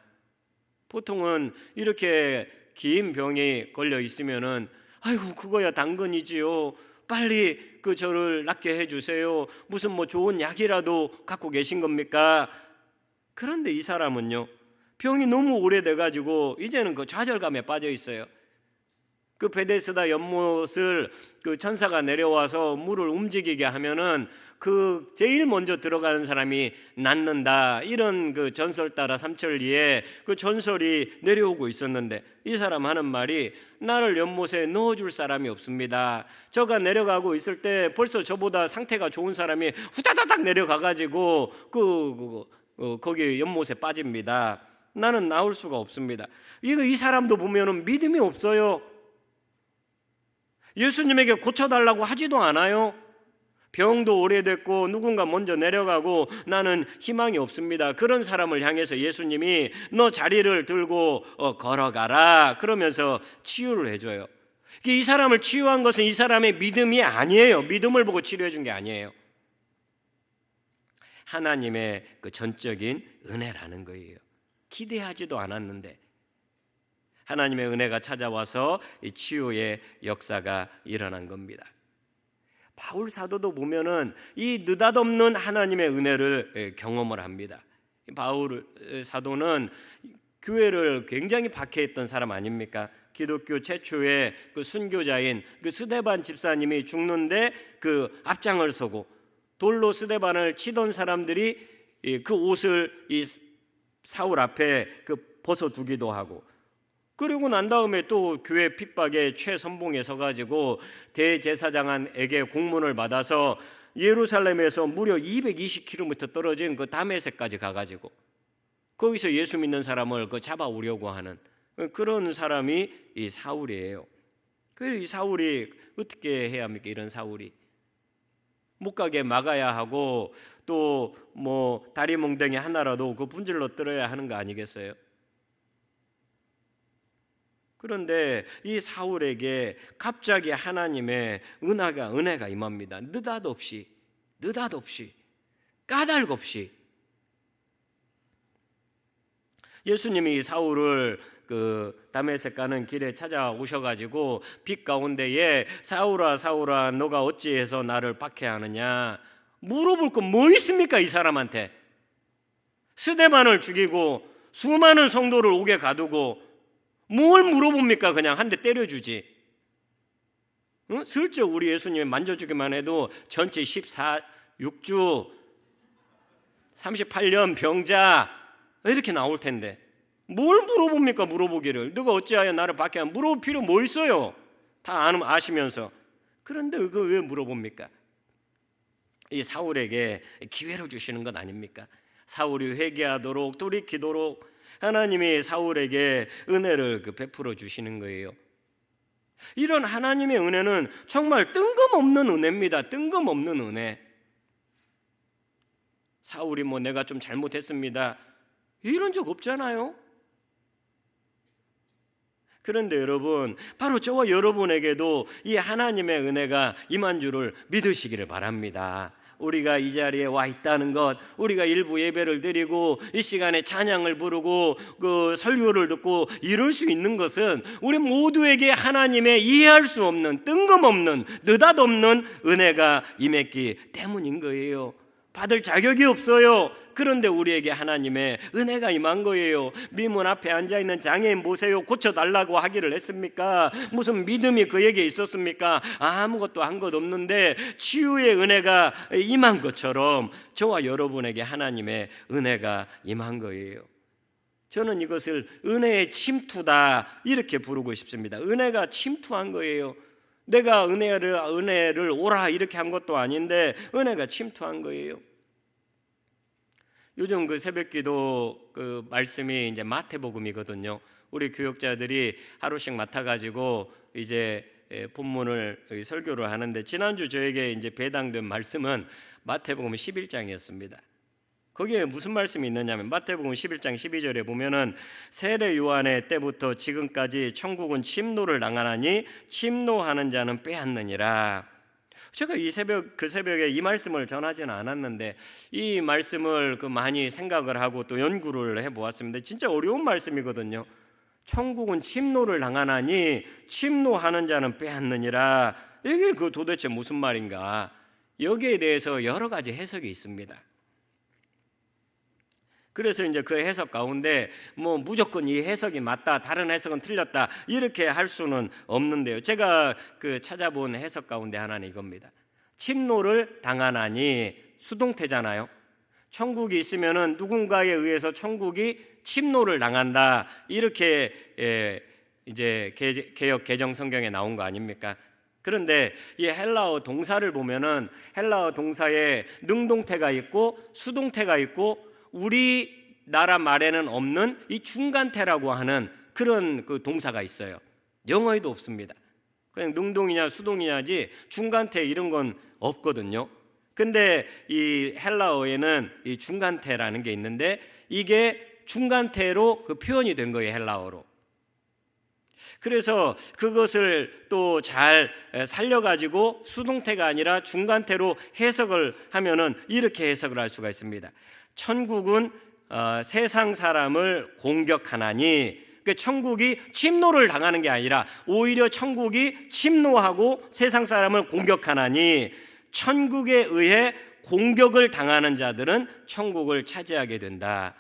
보통은 이렇게 긴 병이 걸려 있으면은 아이고 그거야 당근이지요. 빨리 저를 낫게 해주세요. 무슨 뭐 좋은 약이라도 갖고 계신 겁니까? 그런데 이 사람은요, 병이 너무 오래돼 가지고 이제는 그 좌절감에 빠져 있어요. 그 베데스다 연못을 그 천사가 내려와서 물을 움직이게 하면은 그 제일 먼저 들어가는 사람이 낫는다, 이런 그 전설 따라 삼천리에 그 전설이 내려오고 있었는데, 이 사람 하는 말이 나를 연못에 넣어줄 사람이 없습니다. 저가 내려가고 있을 때 벌써 저보다 상태가 좋은 사람이 후다다닥 내려가 가지고 거기 연못에 빠집니다. 나는 나올 수가 없습니다. 이 사람도 보면은 믿음이 없어요. 예수님에게 고쳐달라고 하지도 않아요. 병도 오래됐고 누군가 먼저 내려가고 나는 희망이 없습니다. 그런 사람을 향해서 예수님이 너 자리를 들고 걸어가라 그러면서 치유를 해줘요. 이 사람을 치유한 것은 이 사람의 믿음이 아니에요. 믿음을 보고 치료해 준 게 아니에요. 하나님의 그 전적인 은혜라는 거예요. 기대하지도 않았는데 하나님의 은혜가 찾아와서 이 치유의 역사가 일어난 겁니다. 바울 사도도 보면은 이 느닷없는 하나님의 은혜를 경험을 합니다. 바울 사도는 교회를 굉장히 박해했던 사람 아닙니까? 기독교 최초의 그 순교자인 그 스데반 집사님이 죽는데 그 앞장을 서고 돌로 스데반을 치던 사람들이 그 옷을 이 사울 앞에 그 벗어두기도 하고, 그리고 난 다음에 또 교회 핍박의 최선봉에 서가지고 대제사장에게 공문을 받아서 예루살렘에서 무려 220km 떨어진 그 다메섹까지 가가지고 거기서 예수 믿는 사람을 잡아오려고 하는 그런 사람이 이 사울이에요. 그래서 이 사울이 어떻게 해야 합니까? 이런 사울이 못 가게 막아야 하고 또 뭐 다리 몽둥이 하나라도 그 분질러 뜯어야 하는 거 아니겠어요? 그런데 이 사울에게 갑자기 하나님의 은혜가 임합니다. 느닷없이 까닭 없이. 예수님이 사울을 그 다메섹 가는 길에 찾아오셔가지고 빛 가운데에 사울아 너가 어찌해서 나를 박해하느냐 물어볼 건 뭐 있습니까? 이 사람한테 스데반을 죽이고 수많은 성도를 옥에 가두고 뭘 물어봅니까? 그냥 한 대 때려주지. 응? 슬쩍 우리 예수님 만져주기만 해도 전체 6주 38년 병자 이렇게 나올 텐데 뭘 물어봅니까? 물어보기를 너가 어찌하여 나를 박해하냐 물어볼 필요 뭐 있어요? 다 아시면서. 그런데 그거 왜 물어봅니까? 이 사울에게 기회를 주시는 것 아닙니까? 사울이 회개하도록 돌이키도록 하나님이 사울에게 은혜를 베풀어 주시는 거예요. 이런 하나님의 은혜는 정말 뜬금없는 은혜입니다. 뜬금없는 은혜. 사울이 뭐 내가 좀 잘못했습니다 이런 적 없잖아요. 그런데 여러분, 바로 저와 여러분에게도 이 하나님의 은혜가 임한 줄을 믿으시기를 바랍니다. 우리가 이 자리에 와 있다는 것, 우리가 일부 예배를 드리고 이 시간에 찬양을 부르고 그 설교를 듣고 이럴 수 있는 것은 우리 모두에게 하나님의 이해할 수 없는 뜬금없는 느닷없는 은혜가 임했기 때문인 거예요. 받을 자격이 없어요. 그런데 우리에게 하나님의 은혜가 임한 거예요. 미문 앞에 앉아있는 장애인 보세요. 고쳐달라고 하기를 했습니까? 무슨 믿음이 그에게 있었습니까? 아무것도 한 것 없는데 치유의 은혜가 임한 것처럼 저와 여러분에게 하나님의 은혜가 임한 거예요. 저는 이것을 은혜의 침투다 이렇게 부르고 싶습니다. 은혜가 침투한 거예요. 내가 은혜를 오라 이렇게 한 것도 아닌데 은혜가 침투한 거예요. 요즘 그 새벽기도 그 말씀이 이제 마태복음이거든요. 우리 교역자들이 하루씩 맡아가지고 이제 본문을 설교를 하는데, 지난주 저에게 이제 배당된 말씀은 마태복음 11장이었습니다. 거기에 무슨 말씀이 있느냐면 마태복음 11장 12절에 보면은 세례 요한의 때부터 지금까지 천국은 침노를 당하나니 침노하는 자는 빼앗느니라. 제가 그 새벽에 이 말씀을 전하지는 않았는데 이 말씀을 많이 생각을 하고 또 연구를 해보았습니다. 진짜 어려운 말씀이거든요. 천국은 침노를 당하나니 침노하는 자는 빼앗느니라. 이게 도대체 무슨 말인가? 여기에 대해서 여러 가지 해석이 있습니다. 그래서 이제 그 해석 가운데 뭐 무조건 이 해석이 맞다, 다른 해석은 틀렸다 이렇게 할 수는 없는데요. 제가 찾아본 해석 가운데 하나는 이겁니다. 침노를 당하나니 수동태잖아요. 천국이 있으면은 누군가에 의해서 천국이 침노를 당한다, 이렇게 이제 개역 개정 성경에 나온 거 아닙니까? 그런데 이 헬라어 동사를 보면은 헬라어 동사에 능동태가 있고 수동태가 있고 우리나라 말에는 없는 이 중간태라고 하는 그런 동사가 있어요. 영어에도 없습니다. 그냥 능동이냐 수동이냐지 중간태 이런 건 없거든요. 근데 이 헬라어에는 이 중간태라는 게 있는데 이게 중간태로 표현이 된 거예요, 헬라어로. 그래서 그것을 또 잘 살려가지고 수동태가 아니라 중간태로 해석을 하면은 이렇게 해석을 할 수가 있습니다. 천국은 세상 사람을 공격하나니, 그러니까 천국이 침노를 당하는 게 아니라 오히려 천국이 침노하고 세상 사람을 공격하나니 천국에 의해 공격을 당하는 자들은 천국을 차지하게 된다.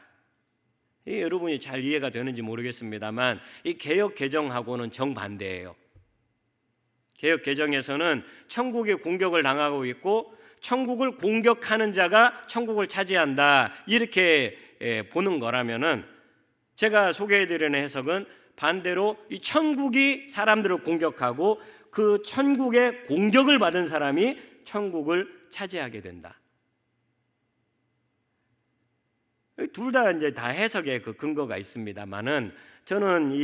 여러분이 잘 이해가 되는지 모르겠습니다만 이 개역 개정하고는 정반대예요. 개역 개정에서는 천국의 공격을 당하고 있고 천국을 공격하는 자가 천국을 차지한다, 이렇게 보는 거라면은 제가 소개해드리는 해석은 반대로 이 천국이 사람들을 공격하고 그 천국의 공격을 받은 사람이 천국을 차지하게 된다. 둘 다 이제 다 해석의 근거가 있습니다만은 저는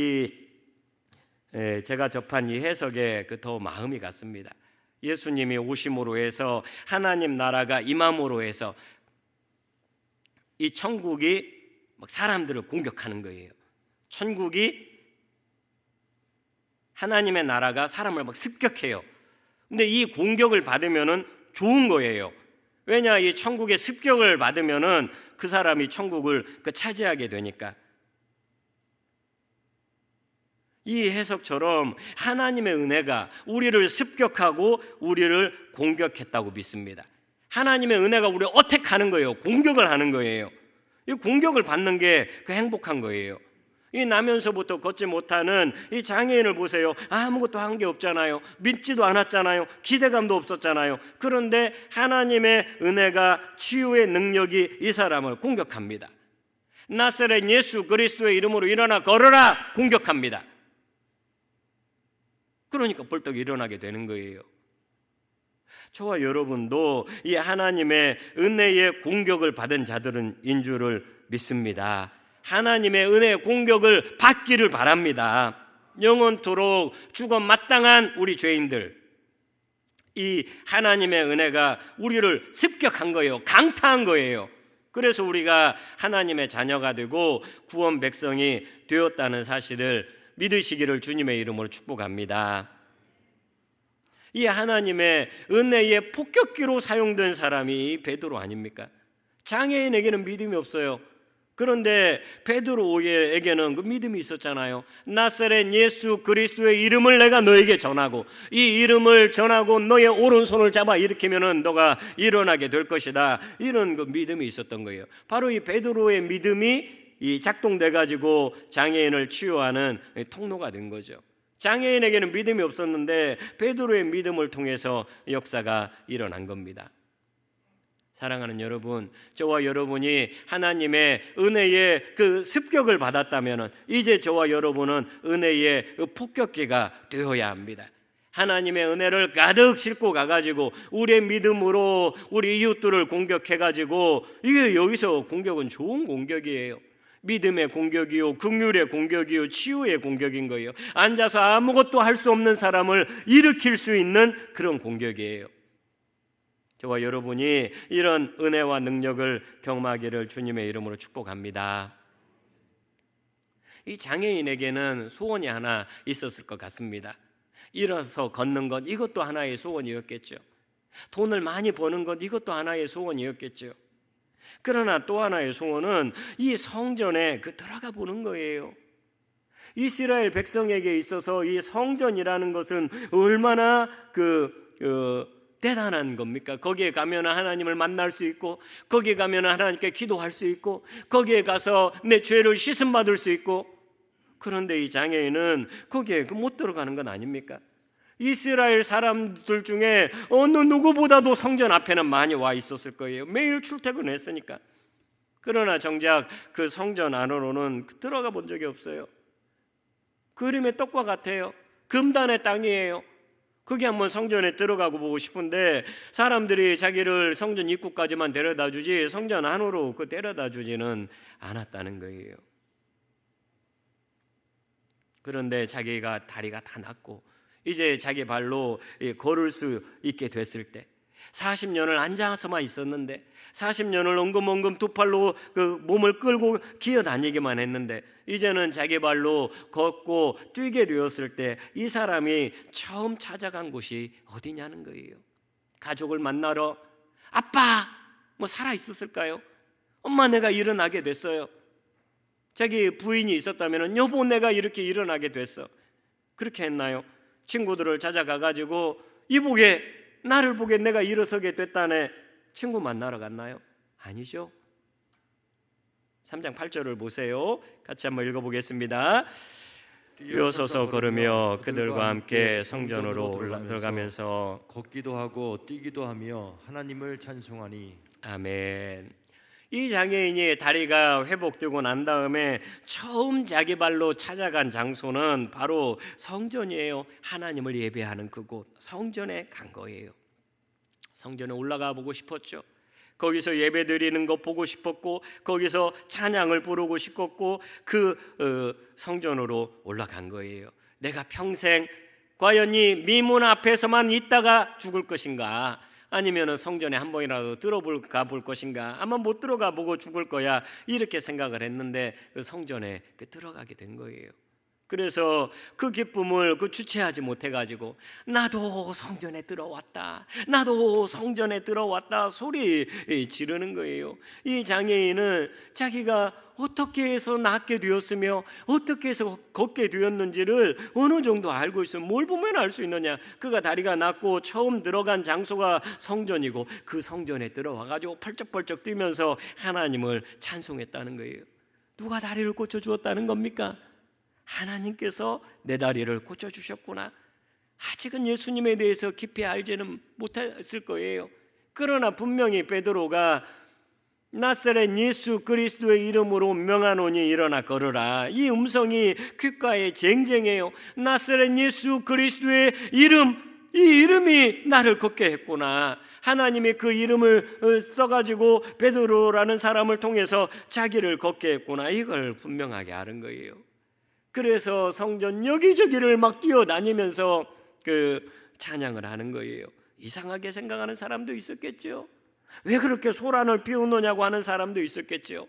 제가 접한 이 해석에 더 마음이 갔습니다. 예수님이 오심으로 해서 하나님 나라가 임함으로 해서 이 천국이 막 사람들을 공격하는 거예요. 천국이, 하나님의 나라가 사람을 막 습격해요. 근데 이 공격을 받으면은 좋은 거예요. 왜냐, 이 천국의 습격을 받으면은 그 사람이 천국을 차지하게 되니까. 이 해석처럼 하나님의 은혜가 우리를 습격하고 우리를 공격했다고 믿습니다. 하나님의 은혜가 우리를 어택하는 거예요. 공격을 하는 거예요. 이 공격을 받는 게 행복한 거예요. 이 나면서부터 걷지 못하는 이 장애인을 보세요. 아무것도 한 게 없잖아요. 믿지도 않았잖아요. 기대감도 없었잖아요. 그런데 하나님의 은혜가, 치유의 능력이 이 사람을 공격합니다. 나사렛 예수 그리스도의 이름으로 일어나 걸어라, 공격합니다. 그러니까 벌떡 일어나게 되는 거예요. 저와 여러분도 이 하나님의 은혜의 공격을 받은 자들인 줄을 믿습니다. 하나님의 은혜의 공격을 받기를 바랍니다. 영원토록 죽어 마땅한 우리 죄인들, 이 하나님의 은혜가 우리를 습격한 거예요. 강타한 거예요. 그래서 우리가 하나님의 자녀가 되고 구원 백성이 되었다는 사실을 믿으시기를 주님의 이름으로 축복합니다. 이 하나님의 은혜의 폭격기로 사용된 사람이 베드로 아닙니까? 장애인에게는 믿음이 없어요. 그런데 베드로에게는 그 믿음이 있었잖아요. 나사렛 예수 그리스도의 이름을 내가 너에게 전하고, 이 이름을 전하고 너의 오른손을 잡아 일으키면은 너가 일어나게 될 것이다, 이런 믿음이 있었던 거예요. 바로 이 베드로의 믿음이 작동돼 가지고 장애인을 치유하는 통로가 된 거죠. 장애인에게는 믿음이 없었는데 베드로의 믿음을 통해서 역사가 일어난 겁니다. 사랑하는 여러분, 저와 여러분이 하나님의 은혜의 습격을 받았다면 이제 저와 여러분은 은혜의 폭격기가 되어야 합니다. 하나님의 은혜를 가득 싣고 가가지고 우리의 믿음으로 우리 이웃들을 공격해가지고, 이게 여기서 공격은 좋은 공격이에요. 믿음의 공격이요, 긍휼의 공격이요, 치유의 공격인 거예요. 앉아서 아무것도 할 수 없는 사람을 일으킬 수 있는 그런 공격이에요. 저와 여러분이 이런 은혜와 능력을 경험하기를 주님의 이름으로 축복합니다. 이 장애인에게는 소원이 하나 있었을 것 같습니다. 일어서 걷는 것, 이것도 하나의 소원이었겠죠. 돈을 많이 버는 것, 이것도 하나의 소원이었겠죠. 그러나 또 하나의 소원은 이 성전에 들어가 보는 거예요. 이스라엘 백성에게 있어서 이 성전이라는 것은 얼마나 대단한 겁니까? 거기에 가면 하나님을 만날 수 있고, 거기에 가면 하나님께 기도할 수 있고, 거기에 가서 내 죄를 씻음 받을 수 있고. 그런데 이 장애인은 거기에 못 들어가는 건 아닙니까? 이스라엘 사람들 중에 어느 누구보다도 성전 앞에는 많이 와 있었을 거예요. 매일 출퇴근했으니까. 그러나 정작 그 성전 안으로는 들어가 본 적이 없어요. 그림의 떡과 같아요. 금단의 땅이에요. 거기 한번 성전에 들어가고 보고 싶은데 사람들이 자기를 성전 입구까지만 데려다 주지 성전 안으로 데려다 주지는 않았다는 거예요. 그런데 자기가 다리가 다 낫고 이제 자기 발로 걸을 수 있게 됐을 때, 40년을 앉아서만 있었는데 40년을 엉금엉금 두 팔로 몸을 끌고 기어다니기만 했는데 이제는 자기 발로 걷고 뛰게 되었을 때 이 사람이 처음 찾아간 곳이 어디냐는 거예요. 가족을 만나러. 아빠 살아 있었을까요? 엄마 내가 일어나게 됐어요. 자기 부인이 있었다면 여보 내가 이렇게 일어나게 됐어. 그렇게 했나요? 친구들을 찾아가가지고 나를 보게 내가 일어서게 됐다네. 친구 만나러 갔나요? 아니죠. 3장 8절을 보세요. 같이 한번 읽어보겠습니다. 뛰어서서 걸으며 그들과 함께 성전으로 들어가면서 걷기도 하고 뛰기도 하며 하나님을 찬송하니. 아멘. 이 장애인이 다리가 회복되고 난 다음에 처음 자기 발로 찾아간 장소는 바로 성전이에요. 하나님을 예배하는 그곳 성전에 간 거예요. 성전에 올라가 보고 싶었죠. 거기서 예배 드리는 거 보고 싶었고 거기서 찬양을 부르고 싶었고 성전으로 올라간 거예요. 내가 평생 과연 이 미문 앞에서만 있다가 죽을 것인가, 아니면 성전에 한 번이라도 들어가 볼 것인가, 아마 못 들어가 보고 죽을 거야, 이렇게 생각을 했는데 성전에 들어가게 된 거예요. 그래서 그 기쁨을 주체하지 못해가지고 나도 성전에 들어왔다, 나도 성전에 들어왔다 소리 지르는 거예요. 이 장애인은 자기가 어떻게 해서 낫게 되었으며 어떻게 해서 걷게 되었는지를 어느 정도 알고 있어요. 뭘 보면 알 수 있느냐? 그가 다리가 낫고 처음 들어간 장소가 성전이고 그 성전에 들어와가지고 펄쩍펄쩍 뛰면서 하나님을 찬송했다는 거예요. 누가 다리를 고쳐주었다는 겁니까? 하나님께서 내 다리를 고쳐주셨구나. 아직은 예수님에 대해서 깊이 알지는 못했을 거예요. 그러나 분명히 베드로가 나사렛 예수 그리스도의 이름으로 명하노니 일어나 걸으라, 이 음성이 귓가에 쟁쟁해요. 나사렛 예수 그리스도의 이름, 이 이름이 나를 걷게 했구나. 하나님이 그 이름을 써가지고 베드로라는 사람을 통해서 자기를 걷게 했구나. 이걸 분명하게 아는 거예요. 그래서 성전 여기저기를 막 뛰어다니면서 찬양을 하는 거예요. 이상하게 생각하는 사람도 있었겠죠. 왜 그렇게 소란을 피우느냐고 하는 사람도 있었겠죠.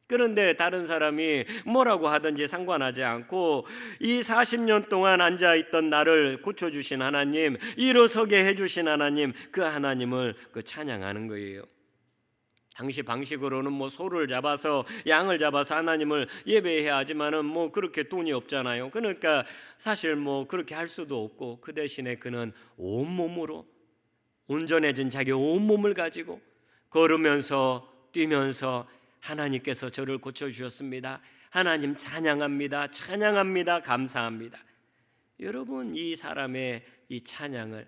그런데 다른 사람이 뭐라고 하든지 상관하지 않고 이 40년 동안 앉아있던 나를 고쳐주신 하나님, 일어서게 해주신 하나님, 그 하나님을 찬양하는 거예요. 당시 방식으로는 소를 잡아서 양을 잡아서 하나님을 예배해야 하지만은 그렇게 돈이 없잖아요. 그러니까 사실 그렇게 할 수도 없고 그 대신에 그는 온몸으로 온전해진 자기 온몸을 가지고 걸으면서 뛰면서 하나님께서 저를 고쳐주셨습니다. 하나님 찬양합니다. 찬양합니다. 감사합니다. 여러분, 이 사람의 이 찬양을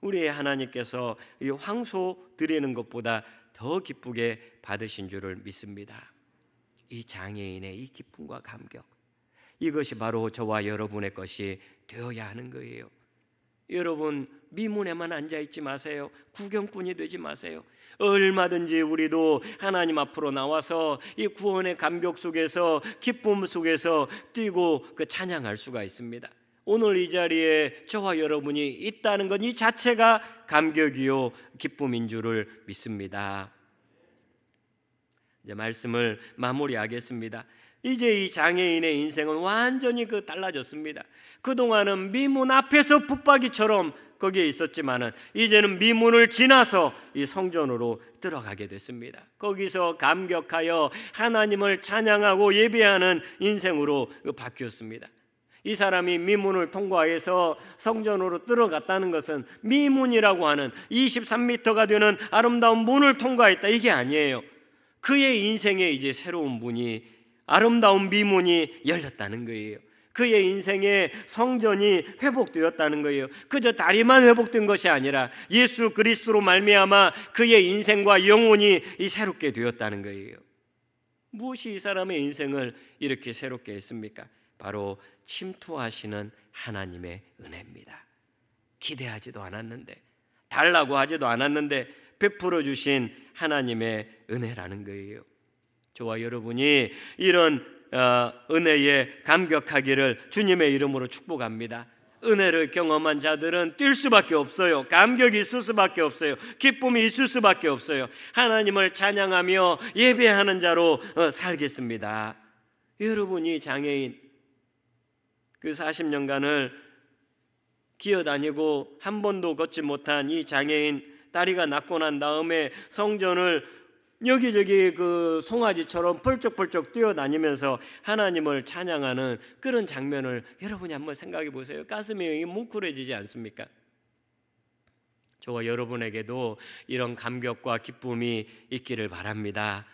우리의 하나님께서 이 황소 드리는 것보다 더 기쁘게 받으신 줄을 믿습니다. 이 장애인의 이 기쁨과 감격, 이것이 바로 저와 여러분의 것이 되어야 하는 거예요. 여러분 미문에만 앉아 있지 마세요. 구경꾼이 되지 마세요. 얼마든지 우리도 하나님 앞으로 나와서 이 구원의 감격 속에서 기쁨 속에서 뛰고 그 찬양할 수가 있습니다. 오늘 이 자리에 저와 여러분이 있다는 것 이 자체가 감격이요 기쁨인 줄을 믿습니다. 이제 말씀을 마무리하겠습니다. 이제 이 장애인의 인생은 완전히 달라졌습니다. 그동안은 미문 앞에서 붙박이처럼 거기에 있었지만은 이제는 미문을 지나서 이 성전으로 들어가게 됐습니다. 거기서 감격하여 하나님을 찬양하고 예배하는 인생으로 바뀌었습니다. 이 사람이 미문을 통과해서 성전으로 들어갔다는 것은 미문이라고 하는 23m가 되는 아름다운 문을 통과했다 이게 아니에요. 그의 인생에 이제 새로운 문이 아름다운 미문이 열렸다는 거예요. 그의 인생에 성전이 회복되었다는 거예요. 그저 다리만 회복된 것이 아니라 예수 그리스도로 말미암아 그의 인생과 영혼이 새롭게 되었다는 거예요. 무엇이 이 사람의 인생을 이렇게 새롭게 했습니까? 바로 침투하시는 하나님의 은혜입니다. 기대하지도 않았는데, 달라고 하지도 않았는데 베풀어 주신 하나님의 은혜라는 거예요. 저와 여러분이 이런 은혜에 감격하기를 주님의 이름으로 축복합니다. 은혜를 경험한 자들은 뛸 수밖에 없어요. 감격이 있을 수밖에 없어요. 기쁨이 있을 수밖에 없어요. 하나님을 찬양하며 예배하는 자로 살겠습니다. 여러분이 장애인 그 40년간을 기어다니고 한 번도 걷지 못한 이 장애인 딸이가 낳고 난 다음에 성전을 여기저기 그 송아지처럼 펄쩍펄쩍 뛰어다니면서 하나님을 찬양하는 그런 장면을 여러분이 한번 생각해 보세요. 가슴이 뭉클해지지 않습니까? 저와 여러분에게도 이런 감격과 기쁨이 있기를 바랍니다.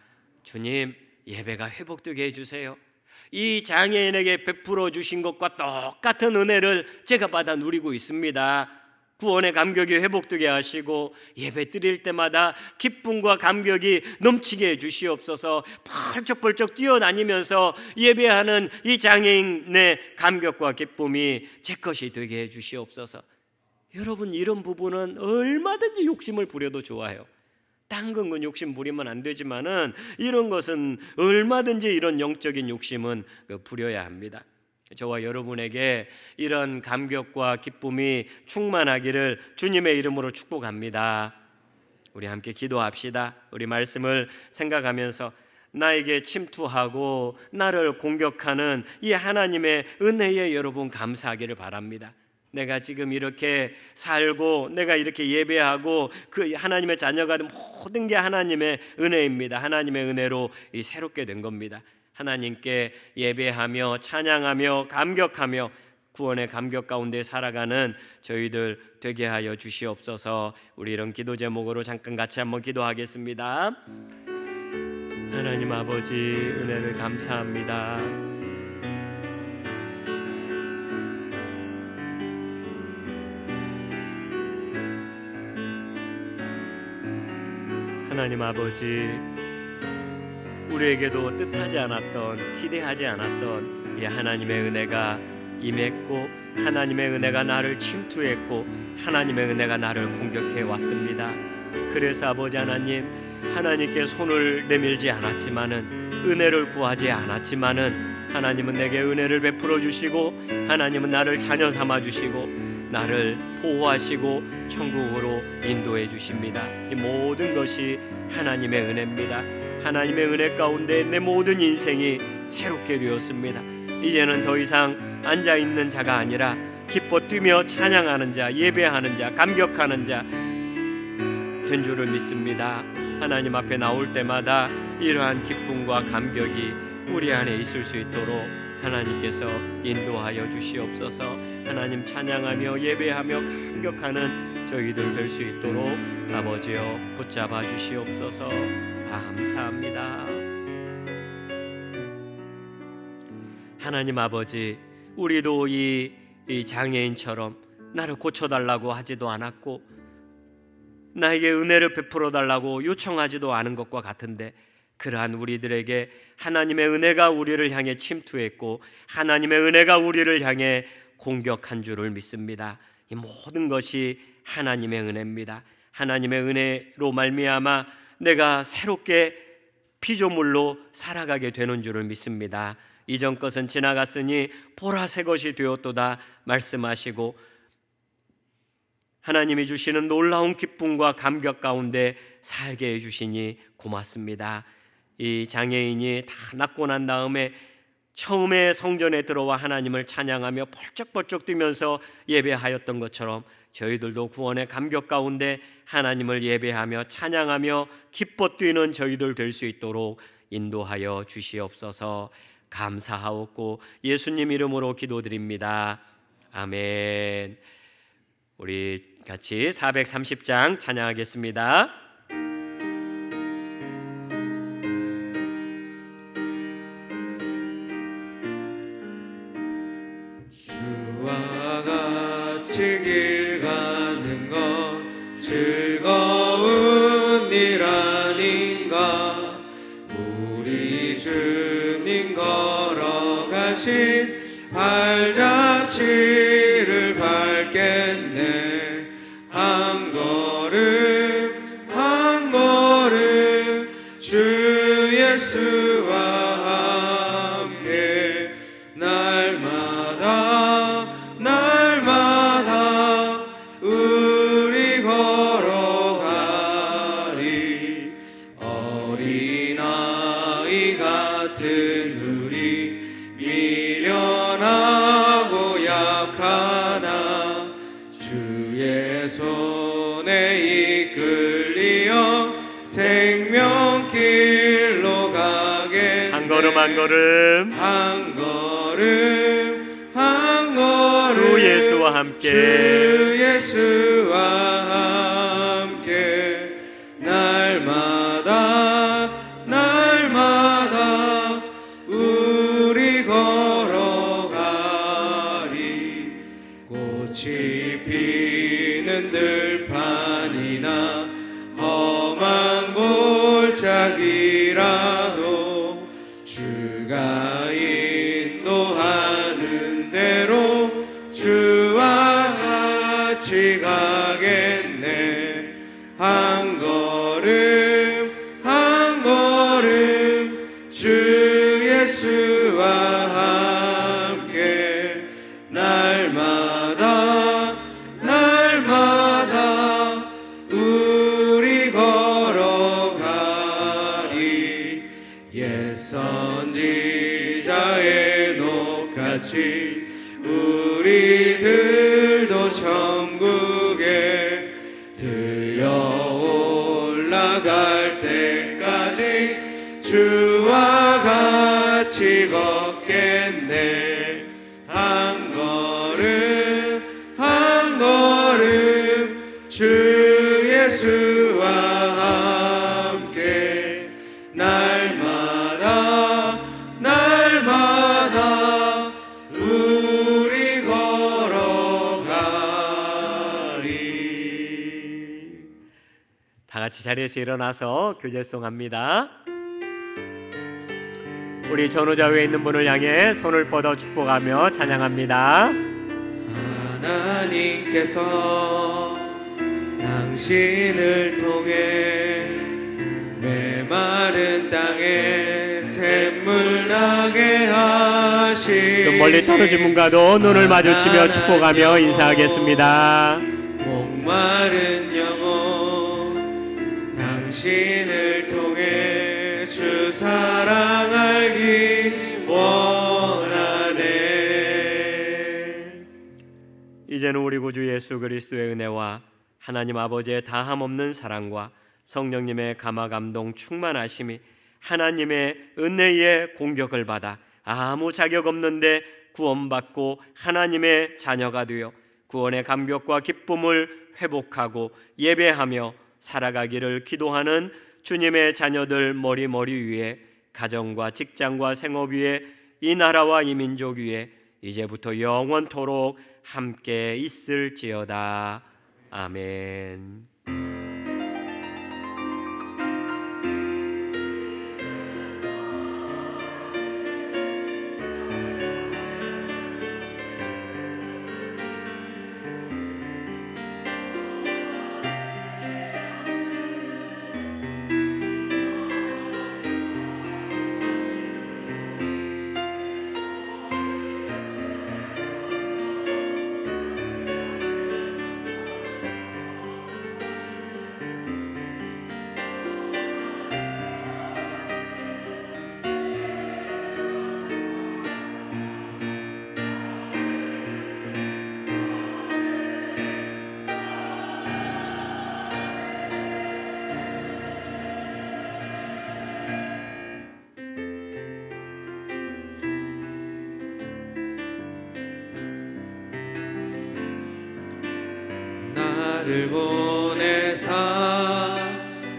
주님, 예배가 회복되게 해주세요. 이 장애인에게 베풀어 주신 것과 똑같은 은혜를 제가 받아 누리고 있습니다. 구원의 감격이 회복되게 하시고 예배 드릴 때마다 기쁨과 감격이 넘치게 해주시옵소서. 펄쩍펄쩍 뛰어다니면서 예배하는 이 장애인의 감격과 기쁨이 제 것이 되게 해주시옵소서. 여러분, 이런 부분은 얼마든지 욕심을 부려도 좋아요. 딴 건 욕심 부리면 안 되지만은 이런 것은 얼마든지 이런 영적인 욕심은 부려야 합니다. 저와 여러분에게 이런 감격과 기쁨이 충만하기를 주님의 이름으로 축복합니다. 우리 함께 기도합시다. 우리 말씀을 생각하면서 나에게 침투하고 나를 공격하는 이 하나님의 은혜에 여러분 감사하기를 바랍니다. 내가 지금 이렇게 살고 내가 이렇게 예배하고 그 하나님의 자녀가 된 모든 게 하나님의 은혜입니다. 하나님의 은혜로 새롭게 된 겁니다. 하나님께 예배하며 찬양하며 감격하며 구원의 감격 가운데 살아가는 저희들 되게 하여 주시옵소서. 우리 이런 기도 제목으로 잠깐 같이 한번 기도하겠습니다. 하나님 아버지, 은혜를 감사합니다. 하나님 아버지, 우리에게도 뜻하지 않았던, 기대하지 않았던 이 하나님의 은혜가 임했고 하나님의 은혜가 나를 침투했고 하나님의 은혜가 나를 공격해 왔습니다. 그래서 아버지 하나님, 하나님께 손을 내밀지 않았지만은, 은혜를 구하지 않았지만은 하나님은 내게 은혜를 베풀어 주시고 하나님은 나를 자녀 삼아 주시고 나를 보호하시고 천국으로 인도해 주십니다. 이 모든 것이 하나님의 은혜입니다. 하나님의 은혜 가운데 내 모든 인생이 새롭게 되었습니다. 이제는 더 이상 앉아있는 자가 아니라 기뻐 뛰며 찬양하는 자, 예배하는 자, 감격하는 자 된 줄을 믿습니다. 하나님 앞에 나올 때마다 이러한 기쁨과 감격이 우리 안에 있을 수 있도록 하나님께서 인도하여 주시옵소서. 하나님 찬양하며 예배하며 감격하는 저희들 될 수 있도록 아버지여 붙잡아 주시옵소서. 감사합니다. 하나님 아버지, 우리도 이 장애인처럼 나를 고쳐달라고 하지도 않았고 나에게 은혜를 베풀어 달라고 요청하지도 않은 것과 같은데, 그러한 우리들에게 하나님의 은혜가 우리를 향해 침투했고 하나님의 은혜가 우리를 향해 공격한 줄을 믿습니다. 이 모든 것이 하나님의 은혜입니다. 하나님의 은혜로 말미암아 내가 새롭게 피조물로 살아가게 되는 줄을 믿습니다. 이전 것은 지나갔으니 보라 새 것이 되었도다 말씀하시고 하나님이 주시는 놀라운 기쁨과 감격 가운데 살게 해주시니 고맙습니다. 이 장애인이 다 낫고 난 다음에 처음에 성전에 들어와 하나님을 찬양하며 벌쩍벌쩍 뛰면서 예배하였던 것처럼 저희들도 구원의 감격 가운데 하나님을 예배하며 찬양하며 기뻐 뛰는 저희들 될 수 있도록 인도하여 주시옵소서. 감사하옵고 예수님 이름으로 기도드립니다. 아멘. 우리 같이 430장 찬양하겠습니다. 주와 같이 길 가는 것 즐거운 일 아닌가. 우리 주님 걸어가신 발자취를 밟겠네. 한 걸음 한 걸음 주 예수와 함께 날마다 날마다 우리 걸어가리. 어린아이 같은 우리 미련하고 약하나 주의 손에 이끌리어 생명길로 가겠네. 한 걸음 한 걸음 한 걸음 한 걸음 주 예수와 함께 주 예수와 함께 날마다 날마다 우리 걸어가리. 꽃이 피는 들판이나 험한 골짜기라도 주가 인도하는 대로 주와 같이 가겠네. 한 걸음 한 걸음 주 예수와 함께 날마다 날마다 우리 걸어가리. 옛 선지자의 녹같이 우리들도 천국에 들려 올라갈 때까지 주와 같이 걷겠네. 한 걸음 한 걸음 주 예수와 함께 날마다 날마다 우리 걸어가리. 다 같이 자리에서 일어나서 교제송 합니다. 우리 전후좌 위에 있는 분을 향해 손을 뻗어 축복하며 찬양합니다. 하나님께서 당신을 통해 메마른 땅에 샘물 나게 하시니 좀 멀리 떨어진 분과도 눈을 마주치며 축복하며 인사하겠습니다. 목마른 영혼 당신을 통해 주 사랑 알기 원하네. 이제는 우리 구주 예수 그리스도의 은혜와 하나님 아버지의 다함없는 사랑과 성령님의 감화 감동 충만하심이 하나님의 은혜의 공격을 받아 아무 자격 없는데 구원받고 하나님의 자녀가 되어 구원의 감격과 기쁨을 회복하고 예배하며 살아가기를 기도하는 주님의 자녀들 머리 위에 가정과 직장과 생업 위에 이 나라와 이 민족 위에 이제부터 영원토록 함께 있을지어다. 아멘. 나를 보내사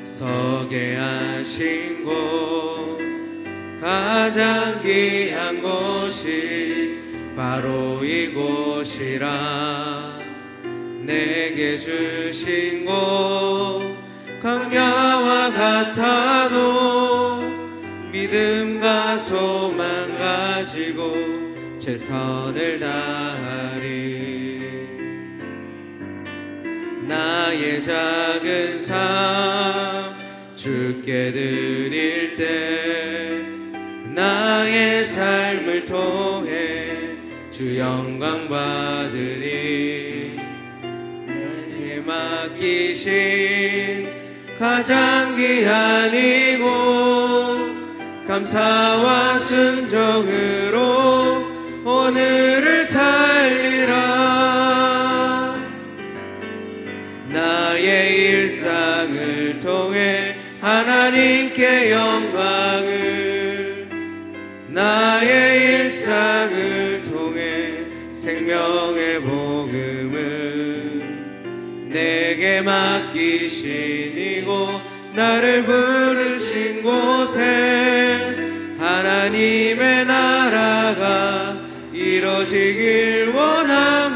서게 하신 곳 가장 귀한 곳이 바로 이곳이라 내게 주신 곳 광야와 같아도 믿음과 소망 가지고 최선을 다하리 나의 작은 삶 주께 드릴 때 나의 삶을 통해 주 영광 받으리 나에게 맡기신 가장 귀한 이곳 감사와 순종으로 오늘을 살리라 나의 일상을 통해 하나님께 영광을 나의 일상을 통해 생명의 복음을 내게 맡기신 이곳 나를 부르신 곳에 하나님의 나라가 이뤄지길 원합니다